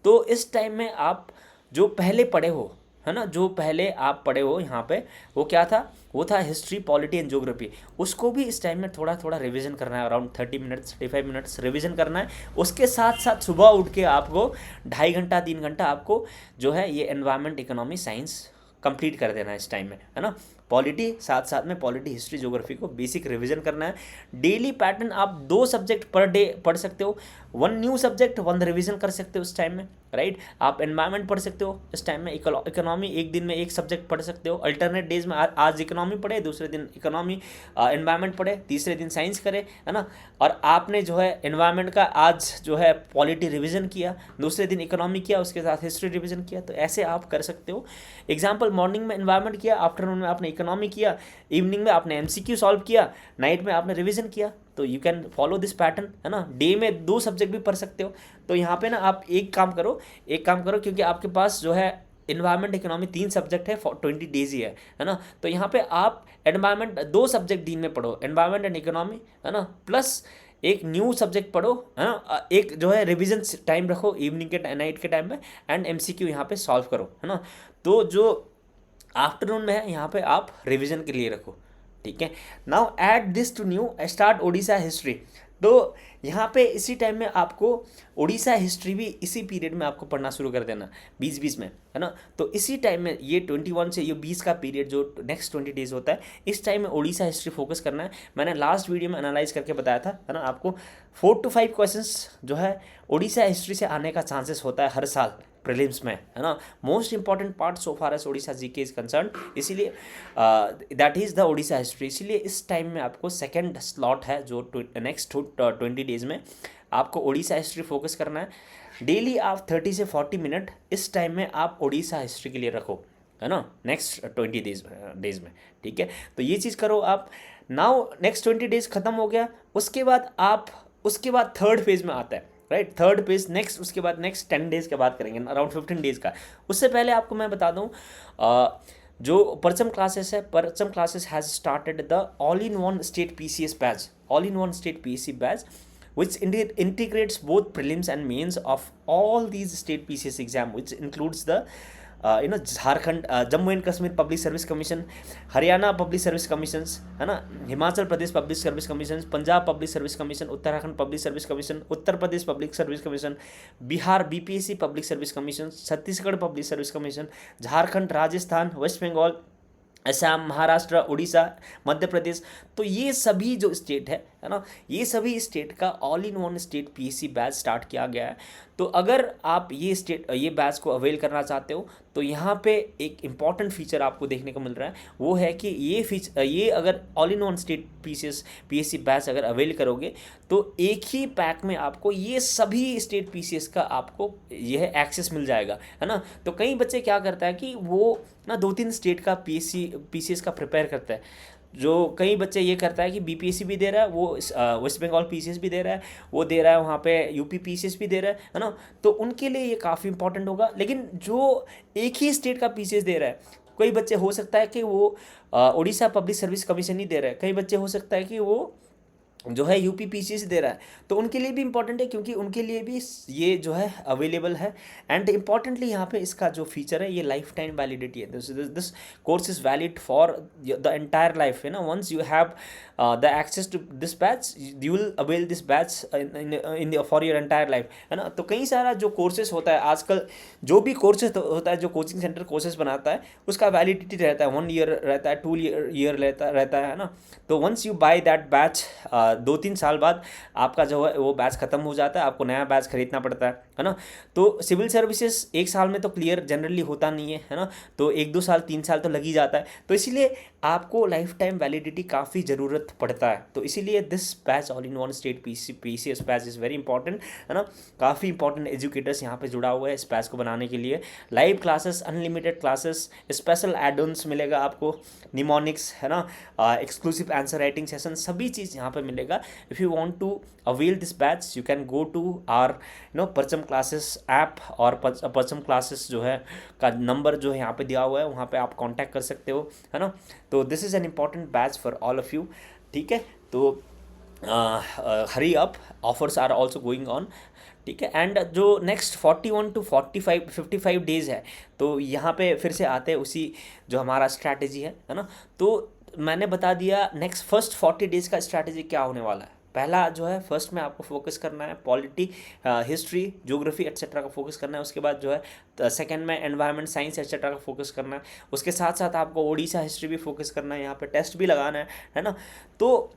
S1: तो इस टाइम में आप जो पहले पढ़े हो, है ना, जो पहले आप पढ़े हो यहाँ पे, वो क्या था, वो था हिस्ट्री, पॉलिटी एंड ज्योग्राफी। उसको भी इस टाइम में थोड़ा थोड़ा रिवीजन करना है, अराउंड 30 मिनट्स 35 मिनट्स रिवीजन करना है। उसके साथ साथ सुबह उठ के आपको 2.5 घंटा 3 घंटा आपको जो है ये एनवायरनमेंट, इकोनॉमी, साइंस कंप्लीट कर देना है इस टाइम में, है ना। पॉलिटी साथ साथ में पॉलिटी, हिस्ट्री, ज्योग्राफी को बेसिक रिवीजन करना है। डेली पैटर्न आप 2 सब्जेक्ट पर डे पढ़ सकते हो, 1 न्यू सब्जेक्ट 1 रिवीजन कर सकते हो इस टाइम में, राइट। आप एनवायरनमेंट पढ़ सकते हो इस टाइम में, इकोनॉमी एक दिन में 1 सब्जेक्ट पढ़ सकते हो। अल्टरनेट डेज में आज इकोनॉमी पढ़े, दूसरे दिन इकोनॉमी एनवायरनमेंट पढ़े, तीसरे दिन साइंस करे, है ना। और आपने जो है एनवायरनमेंट का आज जो है पॉलिटी रिवीजन किया, दूसरे दिन इकोनॉमी किया, उसके साथ हिस्ट्री रिवीजन किया। तो ऐसे आप कर सकते हो। एग्जाम्पल, मॉर्निंग में एनवायरनमेंट किया, आफ्टरनून में आपने इकोनॉमी किया, इवनिंग में आपने एमसीक्यू सॉल्व किया, नाइट में आपने रिवीजन किया। तो you can follow this pattern, है ना। डे में 2 सब्जेक्ट भी पढ़ सकते हो। तो यहाँ पे ना आप एक काम करो, क्योंकि आपके पास जो है इन्वायरमेंट इकोनॉमी 3 सब्जेक्ट है, 20 डेज ही है ना। तो यहाँ पे आप एनवायरमेंट 2 सब्जेक्ट दिन में पढ़ो, एनवायरमेंट एंड इकोनॉमी, है ना, प्लस एक न्यू सब्जेक्ट पढ़ो, है ना, एक जो है रिविजन टाइम रखो इवनिंग के नाइट के टाइम में, एंड एमसीक्यू यहाँ पे सॉल्व करो, है ना। तो जो आफ्टरनून में है यहाँ पे आप रिविजन के लिए रखो, ठीक है। Now add this to new start Odisha history. तो यहाँ पे इसी टाइम में आपको ओडिशा हिस्ट्री भी इसी पीरियड में आपको पढ़ना शुरू कर देना, 20-20 में, है ना। तो इसी टाइम में ये 21 से ये 20 का पीरियड जो नेक्स्ट 20 डेज होता है, इस टाइम में ओडिशा हिस्ट्री फोकस करना है। मैंने लास्ट वीडियो में एनालाइज करके बताया था, है ना, आपको 4 to 5 क्वेश्चंस जो है ओडिशा हिस्ट्री से आने का चांसेस होता है हर साल प्रीलिम्स में, है ना। Most important part so far as Odisha GK is concerned, इसीलिए that is the Odisha history. इसीलिए इस टाइम में आपको सेकंड स्लॉट है जो नेक्स्ट 20 डेज में आपको ओडिशा हिस्ट्री फोकस करना है। डेली आप 30 से 40 मिनट इस टाइम में आप ओडिशा हिस्ट्री के लिए रखो, है ना, नेक्स्ट 20 डेज में, ठीक है। तो ये चीज़ करो आप। नाउ नेक्स्ट 20 डेज खत्म हो गया, उसके बाद थर्ड फेज में आता है, राइट, थर्ड पेज नेक्स्ट, उसके बाद नेक्स्ट 10 डेज के बाद करेंगे, अराउंड 15 डेज का। उससे पहले आपको मैं बता दूं, जो परचम क्लासेस है, परचम classes has started the all in one state PCS batch, all in one state PC batch which integrates both prelims and mains of all these state PCS exam, which includes the Jharkhand, Jammu and Kashmir public service commission, Haryana public service commissions, है ना, Himachal Pradesh public service commission, Punjab public service commission, Uttarakhand public service commission, Uttar Pradesh public service commission, Bihar BPSC public service commission, Chhattisgarh public service commission, Jharkhand, Rajasthan, West Bengal, Assam, Maharashtra, Orissa, Madhya Pradesh. तो ये सभी जो state है ना, ये सभी स्टेट का all in one state PSC batch start किया गया है। तो अगर आप ये बैच को अवेल करना चाहते हो तो यहाँ पे एक इम्पॉर्टेंट फीचर आपको देखने को मिल रहा है, वो है कि ये अगर all in one state PSC batch अगर अवेल करोगे तो एक ही पैक में आपको ये सभी स्टेट पीसीएस का आपको यह एक्सेस मिल जाएगा, है ना। तो कई बच्चे क्या करता है कि वो ना 2-3 स्टेट का पीसीएस का प्रिपेयर करता है। जो कई बच्चे ये करता है कि बीपीएससी भी दे रहा है, वो वेस्ट बंगाल पीसीएस भी दे रहा है, वो दे रहा है वहाँ पे यूपी पीसीएस भी दे रहा है ना। तो उनके लिए ये काफ़ी इंपॉर्टेंट होगा। लेकिन जो एक ही स्टेट का पीसीएस दे रहा है, कोई बच्चे हो सकता है कि वो उड़ीसा पब्लिक सर्विस कमीशन ही दे रहा है, कई बच्चे हो सकता है कि वो जो है यूपी पीसीएस दे रहा है, तो उनके लिए भी इंपॉर्टेंट है, क्योंकि उनके लिए भी ये जो है अवेलेबल है। एंड इम्पॉर्टेंटली यहाँ पे इसका जो फीचर है, ये लाइफ टाइम वैलिडिटी है। This course is valid for the entire life, है ना। Once you have the access to this batch, you will avail this batch in for your entire life, है ना। तो कई सारा जो कोर्सेज होता है आजकल, जो भी कोर्सेज होता है, जो कोचिंग सेंटर कोर्सेज बनाता है, उसका वैलिडिटी रहता है 1 ईयर रहता है, 2 ईयर रहता है ना। तो once you buy that batch, 2-3 साल बाद आपका जो है वो बैच खत्म हो जाता है, आपको नया बैच खरीदना पड़ता है ना। तो सिविल सर्विसेज 1 साल में तो क्लियर जनरली होता नहीं है ना, तो 1-2 साल 3 साल तो लग ही जाता है। तो इसीलिए आपको लाइफ टाइम वैलिडिटी काफ़ी ज़रूरत पड़ता है। तो इसीलिए this batch all in one state PCS batch is very important, है ना। काफ़ी इंपॉर्टेंट एजुकेटर्स यहाँ पे जुड़ा हुआ है इस बैच को बनाने के लिए। Live classes, unlimited classes, special add-ons मिलेगा आपको, निमोनिक्स, है ना, एक्सक्लूसिव आंसर राइटिंग सेशन, सभी चीज़ यहाँ पे मिलेगा। If you want to avail this batch, you can go to our Parcham classes app, और परचम क्लासेस जो है का नंबर जो है यहाँ पे दिया हुआ है, वहाँ पे आप कांटेक्ट कर सकते हो, है ना। तो this is an important batch for all of you, ठीक है। तो hurry up, offers are also going on, ठीक है। एंड जो नेक्स्ट 41 to 55 डेज़ है, तो यहाँ पे फिर से आते हैं उसी जो हमारा स्ट्रैटेजी है ना। तो मैंने बता दिया नेक्स्ट फर्स्ट 40 डेज़ का स्ट्रैटेजी क्या होने वाला है। पहला जो है, फर्स्ट में आपको फोकस करना है पॉलिटी, हिस्ट्री, ज्योग्राफी एक्सेट्रा का फोकस करना है। उसके बाद जो है सेकंड में एनवायरनमेंट साइंस एक्सेट्रा का फोकस करना है। उसके साथ साथ आपको ओडिशा हिस्ट्री भी फोकस करना है, यहाँ पे टेस्ट भी लगाना है ना। तो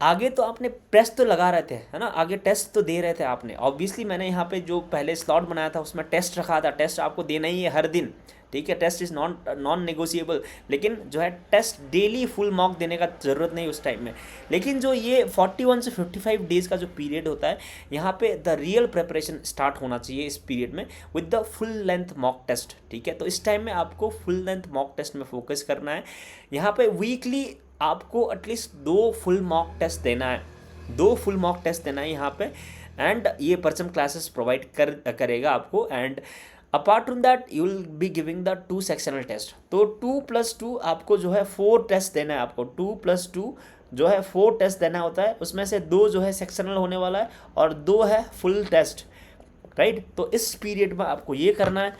S1: आगे तो आपने टेस्ट तो लगा रहे थे, है ना, आगे टेस्ट तो दे रहे थे आपने। ऑब्वियसली मैंने यहाँ पे जो पहले स्लॉट बनाया था उसमें टेस्ट रखा था, टेस्ट आपको देना ही है हर दिन, ठीक है। टेस्ट इज़ नॉन नेगोशिएबल, लेकिन जो है टेस्ट डेली फुल मार्क देने का ज़रूरत नहीं उस टाइम में। लेकिन जो ये 41 से 55 डेज़ का जो पीरियड होता है, यहाँ पे द रियल प्रिपरेशन स्टार्ट होना चाहिए इस पीरियड में with the full length mock test, ठीक है। तो इस टाइम में आपको फुल लेंथ मॉक टेस्ट में फोकस करना है। यहाँ पे वीकली आपको एटलीस्ट 2 फुल मॉक टेस्ट देना है, 2 फुल मॉक टेस्ट देना है यहाँ पे। एंड ये परचम क्लासेस प्रोवाइड करेगा आपको। And apart from that you will be giving the 2 sectional test. तो 2+2 आपको जो है 4 टेस्ट देना है। आपको 2+2 जो है 4 टेस्ट देना होता है, उसमें से 2 जो है सेक्शनल होने वाला है और 2 है फुल टेस्ट, राइट। तो इस पीरियड में आपको ये करना है।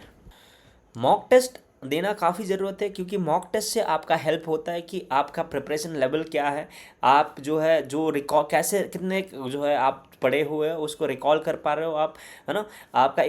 S1: मॉक टेस्ट देना काफ़ी ज़रूरत है, क्योंकि मॉक टेस्ट से आपका हेल्प होता है कि आपका प्रिपरेशन लेवल क्या है, आप जो है जो रिकॉल कैसे कितने जो है आप पढ़े हुए हो उसको रिकॉल कर पा रहे हो आप, है ना। आपका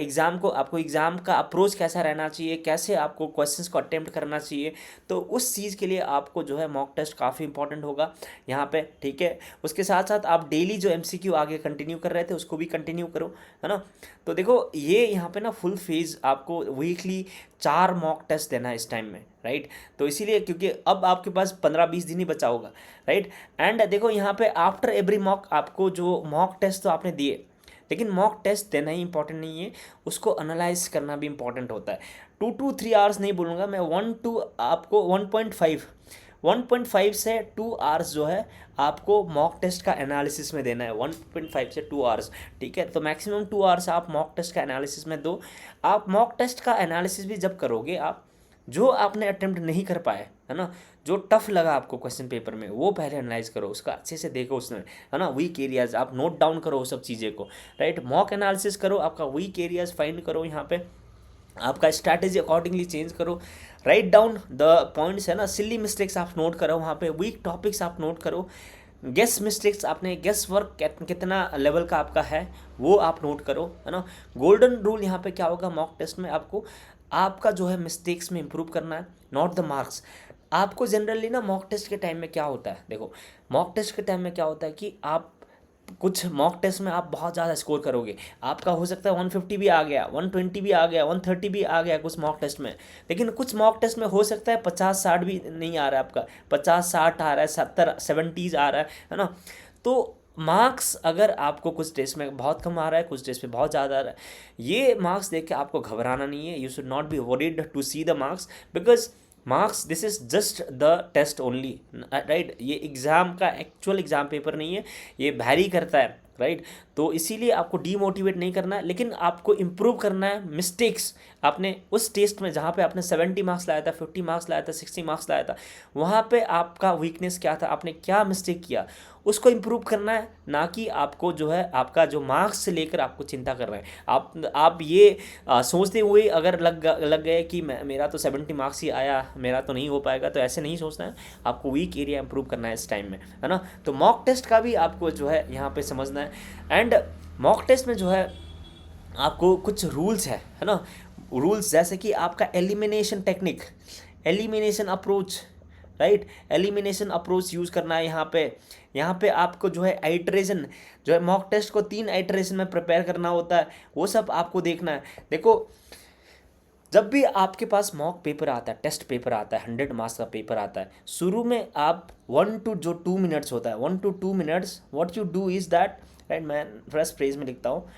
S1: आपको एग्ज़ाम का अप्रोच कैसा रहना चाहिए, कैसे आपको क्वेश्चंस को अटेम्प्ट करना चाहिए, तो उस चीज़ के लिए आपको जो है मॉक टेस्ट काफ़ी इंपॉर्टेंट होगा यहाँ पे, ठीक है। उसके साथ साथ आप डेली जो MCQ आगे कंटिन्यू कर रहे थे उसको भी कंटिन्यू करो, है ना। तो देखो ये यहाँ पे ना फुल फेज आपको वीकली 4 मॉक टेस्ट देना है इस टाइम में, राइट। तो इसीलिए क्योंकि अब आपके पास 15-20 दिन ही बचा होगा, राइट। एंड देखो यहाँ पे आफ्टर एवरी मॉक आपको जो मॉक टेस्ट तो आपने दिए, लेकिन मॉक टेस्ट देना ही इंपॉर्टेंट नहीं है, उसको एनालाइज करना भी इंपॉर्टेंट होता है। 2 to 3 आवर्स नहीं बोलूँगा मैं, 1.5 से 2 आवर्स जो है आपको मॉक टेस्ट का एनालिसिस में देना है। 1.5 से 2 आवर्स, ठीक है। तो मैक्सिमम 2 आवर्स आप मॉक टेस्ट का एनालिसिस में दो। आप मॉक टेस्ट का एनालिसिस भी जब करोगे, आप जो आपने अटेम्प्ट नहीं कर पाए, है ना, जो टफ लगा आपको क्वेश्चन पेपर में, वो पहले एनालाइज करो, उसका अच्छे से देखो उसमें, है ना। वीक एरियाज आप नोट डाउन करो, वो सब चीज़ें को, राइट। मॉक एनालिसिस करो, आपका वीक एरियाज फाइंड करो, यहाँ पे आपका स्ट्रैटेजी अकॉर्डिंगली चेंज करो, राइट डाउन द पॉइंट्स, है ना। सिली मिस्टेक्स आप नोट करो, वहाँ पे वीक टॉपिक्स आप नोट करो, गेस मिस्टेक्स आपने गेस वर्क कितना लेवल का आपका है वो आप नोट करो, है ना। गोल्डन रूल यहाँ पे क्या होगा मॉक टेस्ट में, आपको आपका जो है मिस्टेक्स में इंप्रूव करना है, नॉट द मार्क्स। आपको जनरली ना मॉक टेस्ट के टाइम में क्या होता है, देखो मॉक टेस्ट के टाइम में क्या होता है कि आप कुछ मॉक टेस्ट में आप बहुत ज़्यादा स्कोर करोगे, आपका हो सकता है 150 भी आ गया, 120 भी आ गया, 130 भी आ गया कुछ मॉक टेस्ट में। लेकिन कुछ मॉक टेस्ट में हो सकता है 50-60 भी नहीं आ रहा है, आपका 50-60 आ रहा है, 70-70 आ रहा है ना। तो मार्क्स अगर आपको कुछ टेस्ट में बहुत कम आ रहा है, कुछ टेस्ट में बहुत ज़्यादा आ रहा है, ये मार्क्स देख के आपको घबराना नहीं है। You should not be worried to see the marks, because marks this is just the test only, right. ये एग्ज़ाम का एक्चुअल एग्ज़ाम पेपर नहीं है, ये वैरी करता है, राइट। तो इसीलिए आपको डीमोटिवेट नहीं करना है, लेकिन आपको इम्प्रूव करना है। मिस्टेक्स आपने उस टेस्ट में जहाँ पे आपने 70 मार्क्स लाया था, 50 मार्क्स लाया था, 60 मार्क्स लाया था, वहाँ पे आपका वीकनेस क्या था, आपने क्या मिस्टेक किया, उसको इम्प्रूव करना है। ना कि आपको जो है आपका जो मार्क्स से लेकर आपको चिंता कर रहे हैं। आप ये सोचते हुए अगर लग गए कि मेरा तो 70 मार्क्स ही आया, मेरा तो नहीं हो पाएगा, तो ऐसे नहीं सोचना है। आपको वीक एरिया इंप्रूव करना है इस टाइम में, है ना। तो मॉक टेस्ट का भी आपको जो है यहाँ पे समझना है। एंड मॉक टेस्ट में जो है आपको कुछ रूल्स है ना। रूल्स जैसे कि आपका elimination technique, elimination approach, right. Elimination approach use करना है यहाँ पे आपको जो है आइटरेशन, जो है मॉक टेस्ट को 3 आइटरेशन में प्रिपेयर करना होता है, वो सब आपको देखना है। देखो जब भी आपके पास मॉक पेपर आता है, टेस्ट पेपर आता है, 100 मार्क्स का पेपर आता है, शुरू में आप 2 मिनट्स होता है, 1 to 2 minutes, what you do is that, right. मैं फर्स्ट फ्रेज में लिखता हूँ,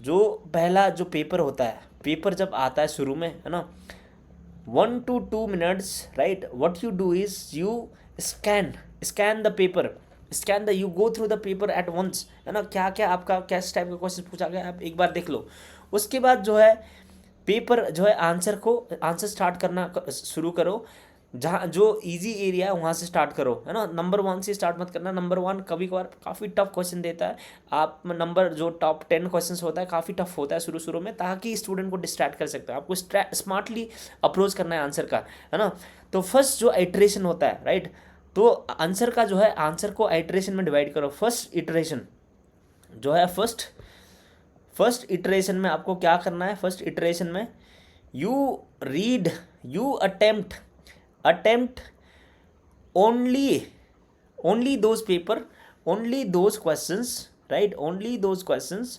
S1: जो पहला जो पेपर होता है, पेपर जब आता है शुरू में, है ना, 1 to 2 minutes, right, what you do is you scan the paper, you go through the paper at once, है ना। क्या क्या आपका किस टाइप का क्वेश्चन पूछा गया आप एक बार देख लो। उसके बाद जो है पेपर जो है आंसर स्टार्ट करना शुरू करो, जहाँ जो इजी एरिया है वहाँ से स्टार्ट करो, है ना। नंबर 1 से स्टार्ट मत करना, नंबर 1 कभी कभार काफ़ी टफ क्वेश्चन देता है। आप नंबर जो टॉप 10 क्वेश्चन होता है काफ़ी टफ होता है शुरू में, ताकि स्टूडेंट को डिस्ट्रैक्ट कर सकते हैं। आपको स्मार्टली अप्रोच करना है आंसर का, है ना। तो फर्स्ट जो आइट्रेशन होता है, राइट, तो आंसर का जो है आंसर को आइट्रेशन में डिवाइड करो। फर्स्ट इटरेशन जो है फर्स्ट इटरेशन में आपको क्या करना है, फर्स्ट इटरेशन में you read, you attempt only those paper, only those questions, right, only those questions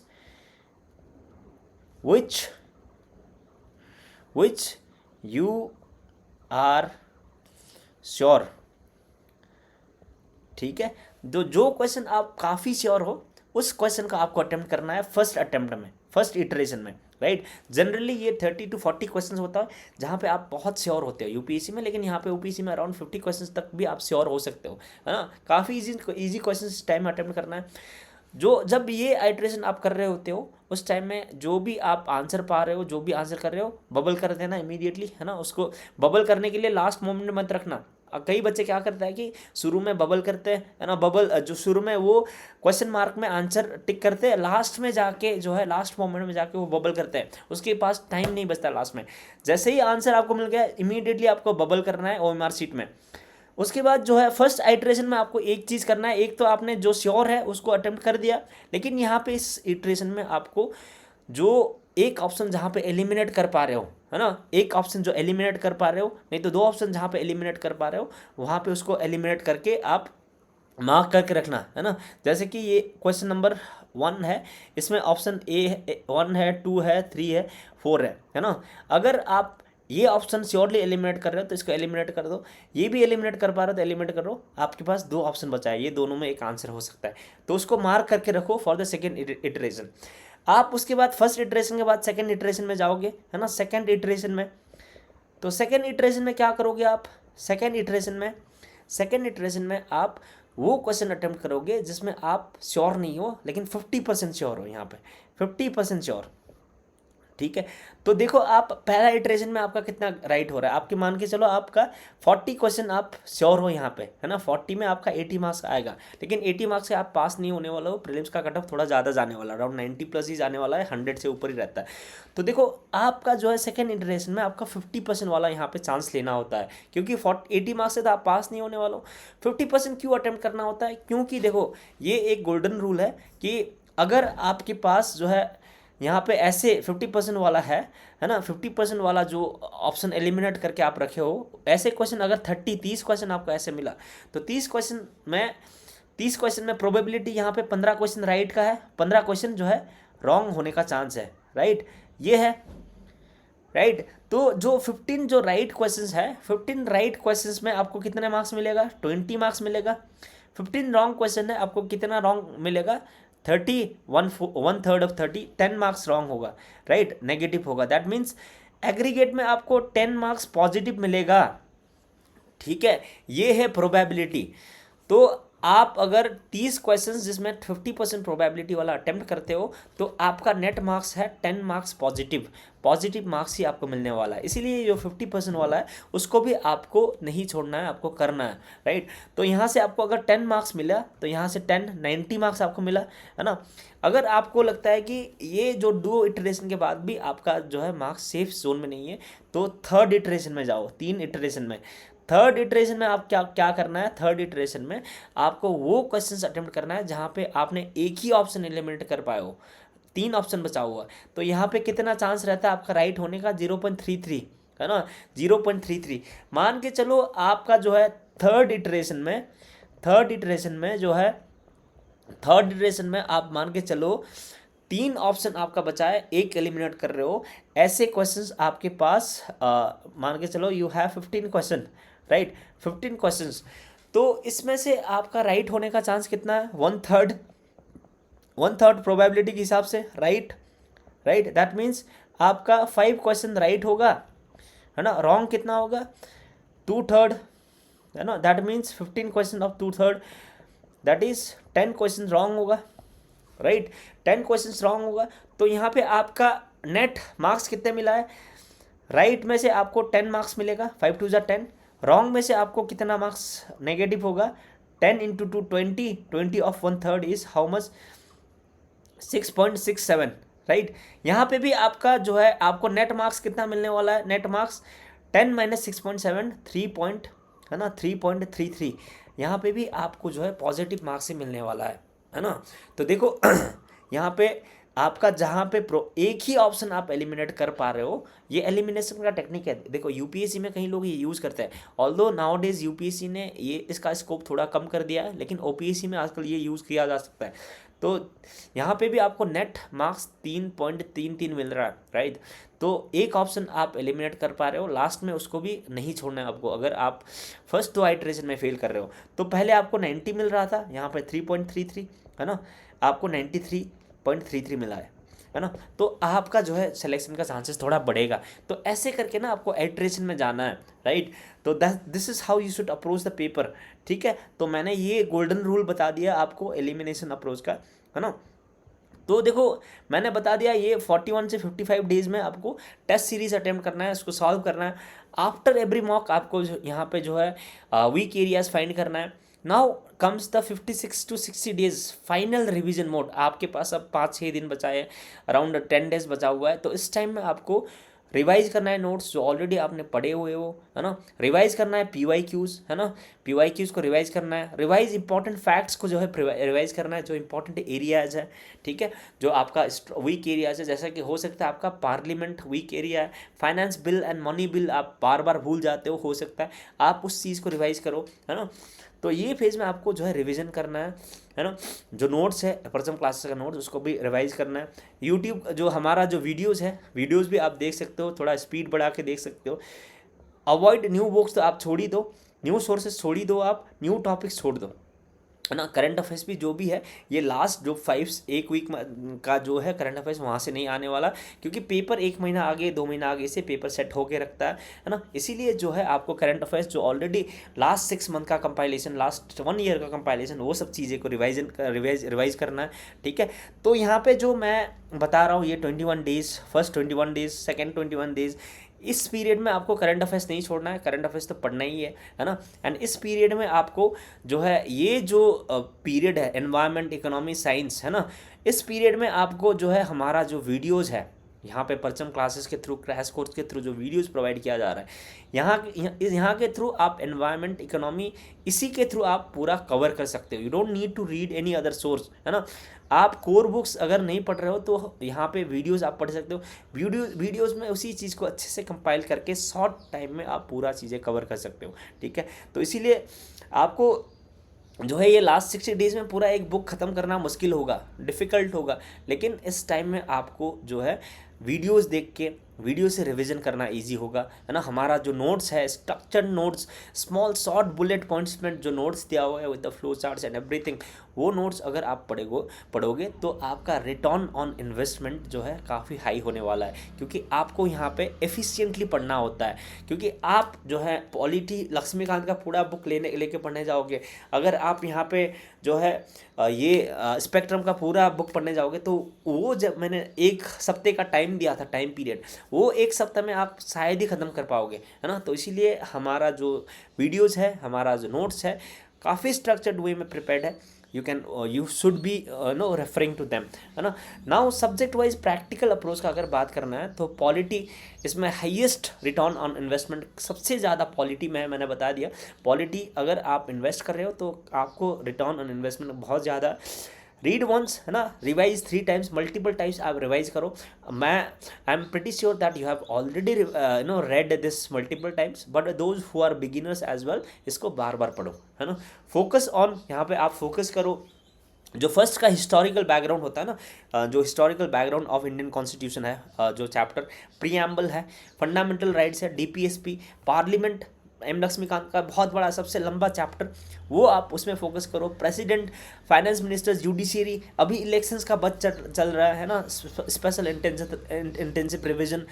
S1: which you are sure, ठीक है। जो क्वेश्चन आप काफ़ी श्योर हो, उस क्वेश्चन का आपको अटेम्प्ट करना है फर्स्ट अटेम्प्ट में, फर्स्ट इटरेशन में, राइट। जनरली ये 30 to 40 क्वेश्चन होता है जहाँ पे आप बहुत श्योर होते हो यूपीएससी में, लेकिन यहाँ पे यूपीएससी में अराउंड 50 क्वेश्चन तक भी आप श्योर हो सकते हो, है ना। काफ़ी इजी क्वेश्चन इस टाइम में अटेम्प्ट करना है। जब ये आइट्रेशन आप कर रहे होते हो उस टाइम में जो भी आप आंसर पा रहे हो, जो भी आंसर कर रहे हो, बबल कर देना इमीडिएटली, है ना। उसको बबल करने के लिए लास्ट मोमेंट में मत रखना। कई बच्चे क्या करते हैं कि शुरू में बबल करते हैं, है ना, बबल जो शुरू में वो क्वेश्चन मार्क में आंसर टिक करते हैं, लास्ट में जाके जो है लास्ट मोमेंट में जाके वो बबल करते हैं, उसके पास टाइम नहीं बचता लास्ट में। जैसे ही आंसर आपको मिल गया इमीडिएटली आपको बबल करना है OMR शीट में। उसके बाद जो है फर्स्ट आइट्रेशन में आपको एक चीज़ करना है, एक तो आपने जो श्योर है उसको अटेम्प्ट कर दिया, लेकिन यहाँ पे इस इटरेशन में आपको जो एक ऑप्शन जहाँ पे एलिमिनेट कर पा रहे हो, है ना, एक ऑप्शन जो एलिमिनेट कर पा रहे हो, नहीं तो 2 ऑप्शन जहाँ पे एलिमिनेट कर पा रहे हो वहाँ पे उसको एलिमिनेट करके आप मार्क करके रखना, है ना। जैसे कि ये क्वेश्चन नंबर 1 है, इसमें ऑप्शन ए 1 है, 2 है, 3 है, 4 है ना। अगर आप ये ऑप्शन श्योरली एलिमिनेट कर रहे हो तो इसको एलिमिनेट कर दो, ये भी एलिमिनेट कर पा रहे हो तो एलिमिनेट करो, आपके पास 2 ऑप्शन बचा है, ये दोनों में एक आंसर हो सकता है, तो उसको मार्क करके रखो फॉर द सेकेंड इटरेशन। आप उसके बाद फर्स्ट इटरेशन के बाद सेकेंड इटरेशन में जाओगे, है ना। सेकेंड इटरेशन में तो सेकेंड इटरेशन में क्या करोगे आप, सेकेंड इटरेशन में आप वो क्वेश्चन अटेम्प्ट करोगे जिसमें आप श्योर नहीं हो लेकिन 50% श्योर हो, यहाँ पे 50% श्योर, ठीक है। तो देखो आप पहला इटरेशन में आपका कितना राइट हो रहा है, आपके मान के चलो आपका 40 क्वेश्चन आप श्योर हो यहाँ पे, है ना। 40 में आपका 80 मार्क्स आएगा, लेकिन 80 मार्क्स से आप पास नहीं होने वाला हो, प्रीलिम्स का कट ऑफ थोड़ा ज़्यादा जाने वाला है, अराउंड 90+ ही जाने वाला है, 100 से ऊपर ही रहता है। तो देखो आपका जो है सेकेंड इटरेशन में आपका 50% वाला यहाँ पे चांस लेना होता है, क्योंकि 80 मार्क्स से तो आप पास नहीं होने वाला हो। 50% क्यों अटेम्प्ट करना होता है, क्योंकि देखो ये एक गोल्डन रूल है कि अगर आपके पास जो है यहाँ पे ऐसे 50% वाला है ना, 50% वाला जो ऑप्शन एलिमिनेट करके आप रखे हो, ऐसे क्वेश्चन अगर 30 क्वेश्चन आपको ऐसे मिला तो 30 क्वेश्चन में प्रोबेबिलिटी यहाँ पे 15 क्वेश्चन राइट का है, 15 क्वेश्चन जो है रॉन्ग होने का चांस है, राइट, ये है, राइट। तो जो 15 जो राइट क्वेश्चंस है, 15 राइट क्वेश्चंस में आपको कितने मार्क्स मिलेगा, 20 मार्क्स मिलेगा। 15 रॉन्ग क्वेश्चन है, आपको कितना रॉन्ग मिलेगा, 30, 1/3 ऑफ 30, 10 मार्क्स रॉन्ग होगा, राइट, नेगेटिव होगा। दैट मीन्स एग्रीगेट में आपको 10 मार्क्स पॉजिटिव मिलेगा, ठीक है, ये है प्रोबेबिलिटी। तो आप अगर 30 क्वेश्चंस जिसमें 50% प्रोबेबिलिटी वाला अटेम्प्ट करते हो तो आपका नेट मार्क्स है 10 मार्क्स पॉजिटिव मार्क्स ही आपको मिलने वाला है। इसीलिए जो 50% वाला है उसको भी आपको नहीं छोड़ना है, आपको करना है, राइट। तो यहाँ से आपको अगर 10 मार्क्स मिला तो यहाँ से 90 मार्क्स आपको मिला, है ना। अगर आपको लगता है कि ये जो 2 इटरेशन के बाद भी आपका जो है मार्क्स सेफ जोन में नहीं है तो थर्ड इटरेशन में जाओ, 3 इटरेशन में। थर्ड इटरेशन में आप क्या करना है, थर्ड इटरेशन में आपको वो क्वेश्चंस अटेम्प्ट करना है जहाँ पे आपने एक ही ऑप्शन एलिमिनेट कर पाए हो, 3 ऑप्शन बचा हुआ, तो यहाँ पे कितना चांस रहता है आपका राइट होने का, 0.33, है ना, 0.33। मान के चलो आपका जो है थर्ड इटरेशन में आप मान के चलो 3 ऑप्शन आपका बचा है, एक एलिमिनेट कर रहे हो, ऐसे क्वेश्चंस आपके पास मान के चलो you have 15 question, right, 15 questions. तो इसमें से आपका राइट होने का चांस कितना है, 1/3 प्रोबेबिलिटी के हिसाब से, राइट। दैट मीन्स आपका 5 क्वेश्चन राइट होगा, है ना, रॉन्ग कितना होगा, 2/3, है ना। That means 15 question of 2/3, that is 10 question wrong होगा, राइट, 10 क्वेश्चन रॉन्ग होगा। तो यहाँ पे आपका नेट मार्क्स कितने मिला है, राइट में से आपको 10 मार्क्स मिलेगा, 5 2 10, रॉन्ग में से आपको कितना मार्क्स नेगेटिव होगा, 10 × 2 20, 20 of 1/3 is how much, 6.67, right. यहाँ पे भी आपका जो है आपको नेट मार्क्स कितना मिलने वाला है, नेट मार्क्स 10 - 6.7, 3.33। यहाँ पे भी आपको जो है पॉजिटिव मार्क्स ही मिलने वाला है ना। तो देखो यहाँ पे आपका जहाँ पे एक ही ऑप्शन आप एलिमिनेट कर पा रहे हो, ये एलिमिनेशन का टेक्निक है। देखो यूपीएससी में कई लोग ये यूज़ करते हैं, ऑल्दो नाउ डेज यूपीएससी ने ये इसका स्कोप थोड़ा कम कर दिया है, लेकिन ओपीएससी में आजकल ये यूज़ किया जा सकता है। तो यहाँ पे भी आपको नेट मार्क्स 3.33 मिल रहा है, राइट। तो एक ऑप्शन आप एलिमिनेट कर पा रहे हो, लास्ट में उसको भी नहीं छोड़ना है आपको। अगर आप फर्स्ट 2 आइट्रेशन में फेल कर रहे हो तो पहले आपको 90 मिल रहा था, यहाँ पे 3.33, है ना, आपको 93.33 मिला है ना। तो आपका जो है सिलेक्शन का चांसेस थोड़ा बढ़ेगा। तो ऐसे करके ना आपको आइट्रेशन में जाना है, राइट। तो this is how you should approach the paper, ठीक है। तो मैंने ये गोल्डन रूल बता दिया आपको एलिमिनेशन अप्रोच का। है ना। तो देखो मैंने बता दिया ये 41 से 55 डेज में आपको टेस्ट सीरीज अटेम्प्ट करना है, इसको सॉल्व करना है। आफ्टर एवरी मॉक आपको यहाँ पे जो है वीक एरियाज फाइंड करना है। Now comes the 56 to 60 days final revision mode. आपके पास अब 5-6 दिन बचा है, अराउंड 10 डेज बचा हुआ है। तो इस टाइम में आपको रिवाइज करना है नोट्स जो ऑलरेडी आपने पढ़े हुए हो, है ना। रिवाइज करना है PYQs, है ना, PYQs को रिवाइज करना है। रिवाइज इंपॉर्टेंट फैक्ट्स को जो है रिवाइज करना है, जो इंपॉर्टेंट एरियाज है, ठीक है, जो आपका वीक एरियाज है। जैसा कि हो सकता है आपका पार्लियामेंट वीक एरिया है, finance bill and money bill आप बार बार भूल जाते हो सकता है आप उस चीज़ को रिवाइज करो, है ना। तो ये फेज में आपको जो है रिवीजन करना है ना। जो नोट्स है प्रथम क्लासेस का नोट्स उसको भी रिवाइज करना है। यूट्यूब जो हमारा जो वीडियोज़ है, वीडियोज़ भी आप देख सकते हो, थोड़ा स्पीड बढ़ा के देख सकते हो। अवॉइड न्यू बुक्स तो आप छोड़ ही दो, न्यू सोर्सेज छोड़ ही दो, आप न्यू टॉपिक्स छोड़ दो, है ना। करंट अफेयर्स भी जो भी है ये लास्ट जो 1 वीक का जो है करंट अफेयर्स वहाँ से नहीं आने वाला, क्योंकि पेपर 1 महीना आगे 2 महीना आगे से पेपर सेट होके रखता है ना। इसीलिए जो है आपको करंट अफेयर्स जो ऑलरेडी लास्ट 6 मंथ का कंपाइलेशन, लास्ट 1 ईयर का कंपाइलेशन, वो सब चीज़ें को रिवाइज करना है, ठीक है। तो यहाँ पे जो मैं बता रहा हूँ ये 21 days, first 21 days, second 21 days, इस पीरियड में आपको करंट अफेयर्स नहीं छोड़ना है, करंट अफेयर्स तो पढ़ना ही है ना। एंड इस पीरियड में आपको जो है ये जो पीरियड है एनवायरनमेंट इकोनॉमी साइंस, है ना, इस पीरियड में आपको जो है हमारा जो वीडियोज़ है यहाँ पे परचम क्लासेस के थ्रू, क्रैश कोर्स के थ्रू जो वीडियोस प्रोवाइड किया जा रहा है, यहाँ के थ्रू आप एनवायरनमेंट इकोनॉमी इसी के थ्रू आप पूरा कवर कर सकते हो। You don't need to read any other source, है ना। आप कोर बुक्स अगर नहीं पढ़ रहे हो तो यहाँ पे वीडियोस आप पढ़ सकते हो। वीडियोस में उसी चीज़ को अच्छे से कंपाइल करके शॉर्ट टाइम में आप पूरा चीज़ें कवर कर सकते हो, ठीक है। तो इसीलिए आपको जो है ये लास्ट 60 डेज में पूरा एक बुक ख़त्म करना मुश्किल होगा, डिफ़िकल्ट होगा, लेकिन इस टाइम में आपको जो है वीडियोस देख के वीडियो से रिवीजन करना इजी होगा, है ना। हमारा जो नोट्स है structured notes, small short bullet points में जो नोट्स दिया हुआ है with the flow charts and everything, वो नोट्स अगर आप पढ़ोगे तो आपका रिटर्न ऑन इन्वेस्टमेंट जो है काफ़ी हाई होने वाला है, क्योंकि आपको यहाँ पे एफिशिएंटली पढ़ना होता है। क्योंकि आप जो है पॉलिटी लक्ष्मीकांत का पूरा बुक लेके पढ़ने जाओगे, अगर आप यहाँ पे जो है ये स्पेक्ट्रम का पूरा बुक पढ़ने जाओगे तो वो जब मैंने 1 हफ्ते का टाइम दिया था, टाइम पीरियड, वो 1 सप्ताह में आप शायद ही ख़त्म कर पाओगे, है ना। तो इसीलिए हमारा जो वीडियोज़ है, हमारा जो नोट्स है, काफ़ी स्ट्रक्चर्ड वे में प्रिपेयर्ड है। You should be no referring to them, है ना। Now subject wise practical approach का अगर बात करना है तो पॉलिटी इसमें हाईएस्ट रिटर्न ऑन इन्वेस्टमेंट, सबसे ज़्यादा पॉलिटी में मैंने बता दिया। पॉलिटी अगर आप इन्वेस्ट कर रहे हो तो आपको रिटर्न ऑन इन्वेस्टमेंट बहुत ज़्यादा। रीड वंस, है ना, रिवाइज 3 टाइम्स, मल्टीपल टाइम्स आप रिवाइज करो। I am pretty sure that you have already read this multiple times, but those who are beginners as well इसको बार बार पढ़ो, है ना। फोकस ऑन, यहाँ पे आप फोकस करो जो फर्स्ट का हिस्टोरिकल बैकग्राउंड होता है ना, जो historical background of Indian constitution है, जो चैप्टर प्रीएम्बल है, फंडामेंटल राइट्स है, DPSP, पार्लियामेंट, लक्ष्मीकांत का बहुत बड़ा सबसे लंबा चैप्टर, वो आप उसमें फोकस करो। प्रेसिडेंट, फाइनेंस मिनिस्टर, जुडिशियरी, अभी इलेक्शंस का बच चल रहा है ना, स्पेशल इंटेंसिव प्रोविजन,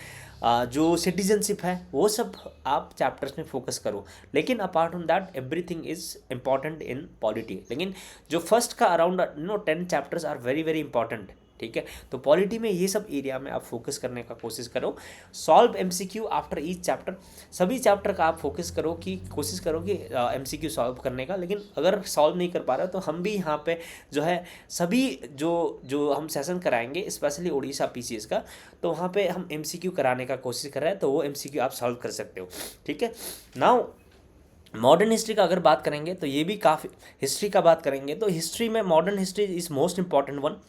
S1: जो सिटीजनशिप है, वो सब आप चैप्टर्स में फोकस करो। लेकिन apart from that everything is important in polity. लेकिन जो फर्स्ट का around 10 chapters are very very important, ठीक है। तो पॉलिटी में ये सब एरिया में आप फोकस करने का कोशिश करो। Solve MCQ after each chapter, सभी चैप्टर का आप फोकस करो कि कोशिश करो कि MCQ सॉल्व करने का। लेकिन अगर सॉल्व नहीं कर पा रहे हो तो हम भी यहाँ पे जो है सभी जो हम सेशन कराएंगे स्पेशली उड़ीसा PCS का, तो वहाँ पे हम MCQ कराने का कोशिश कर रहे हैं, तो वो MCQ आप सॉल्व कर सकते हो, ठीक है। नाउ मॉडर्न हिस्ट्री का अगर बात करेंगे तो ये भी काफ़ी, हिस्ट्री का बात करेंगे तो हिस्ट्री में modern history is most important one.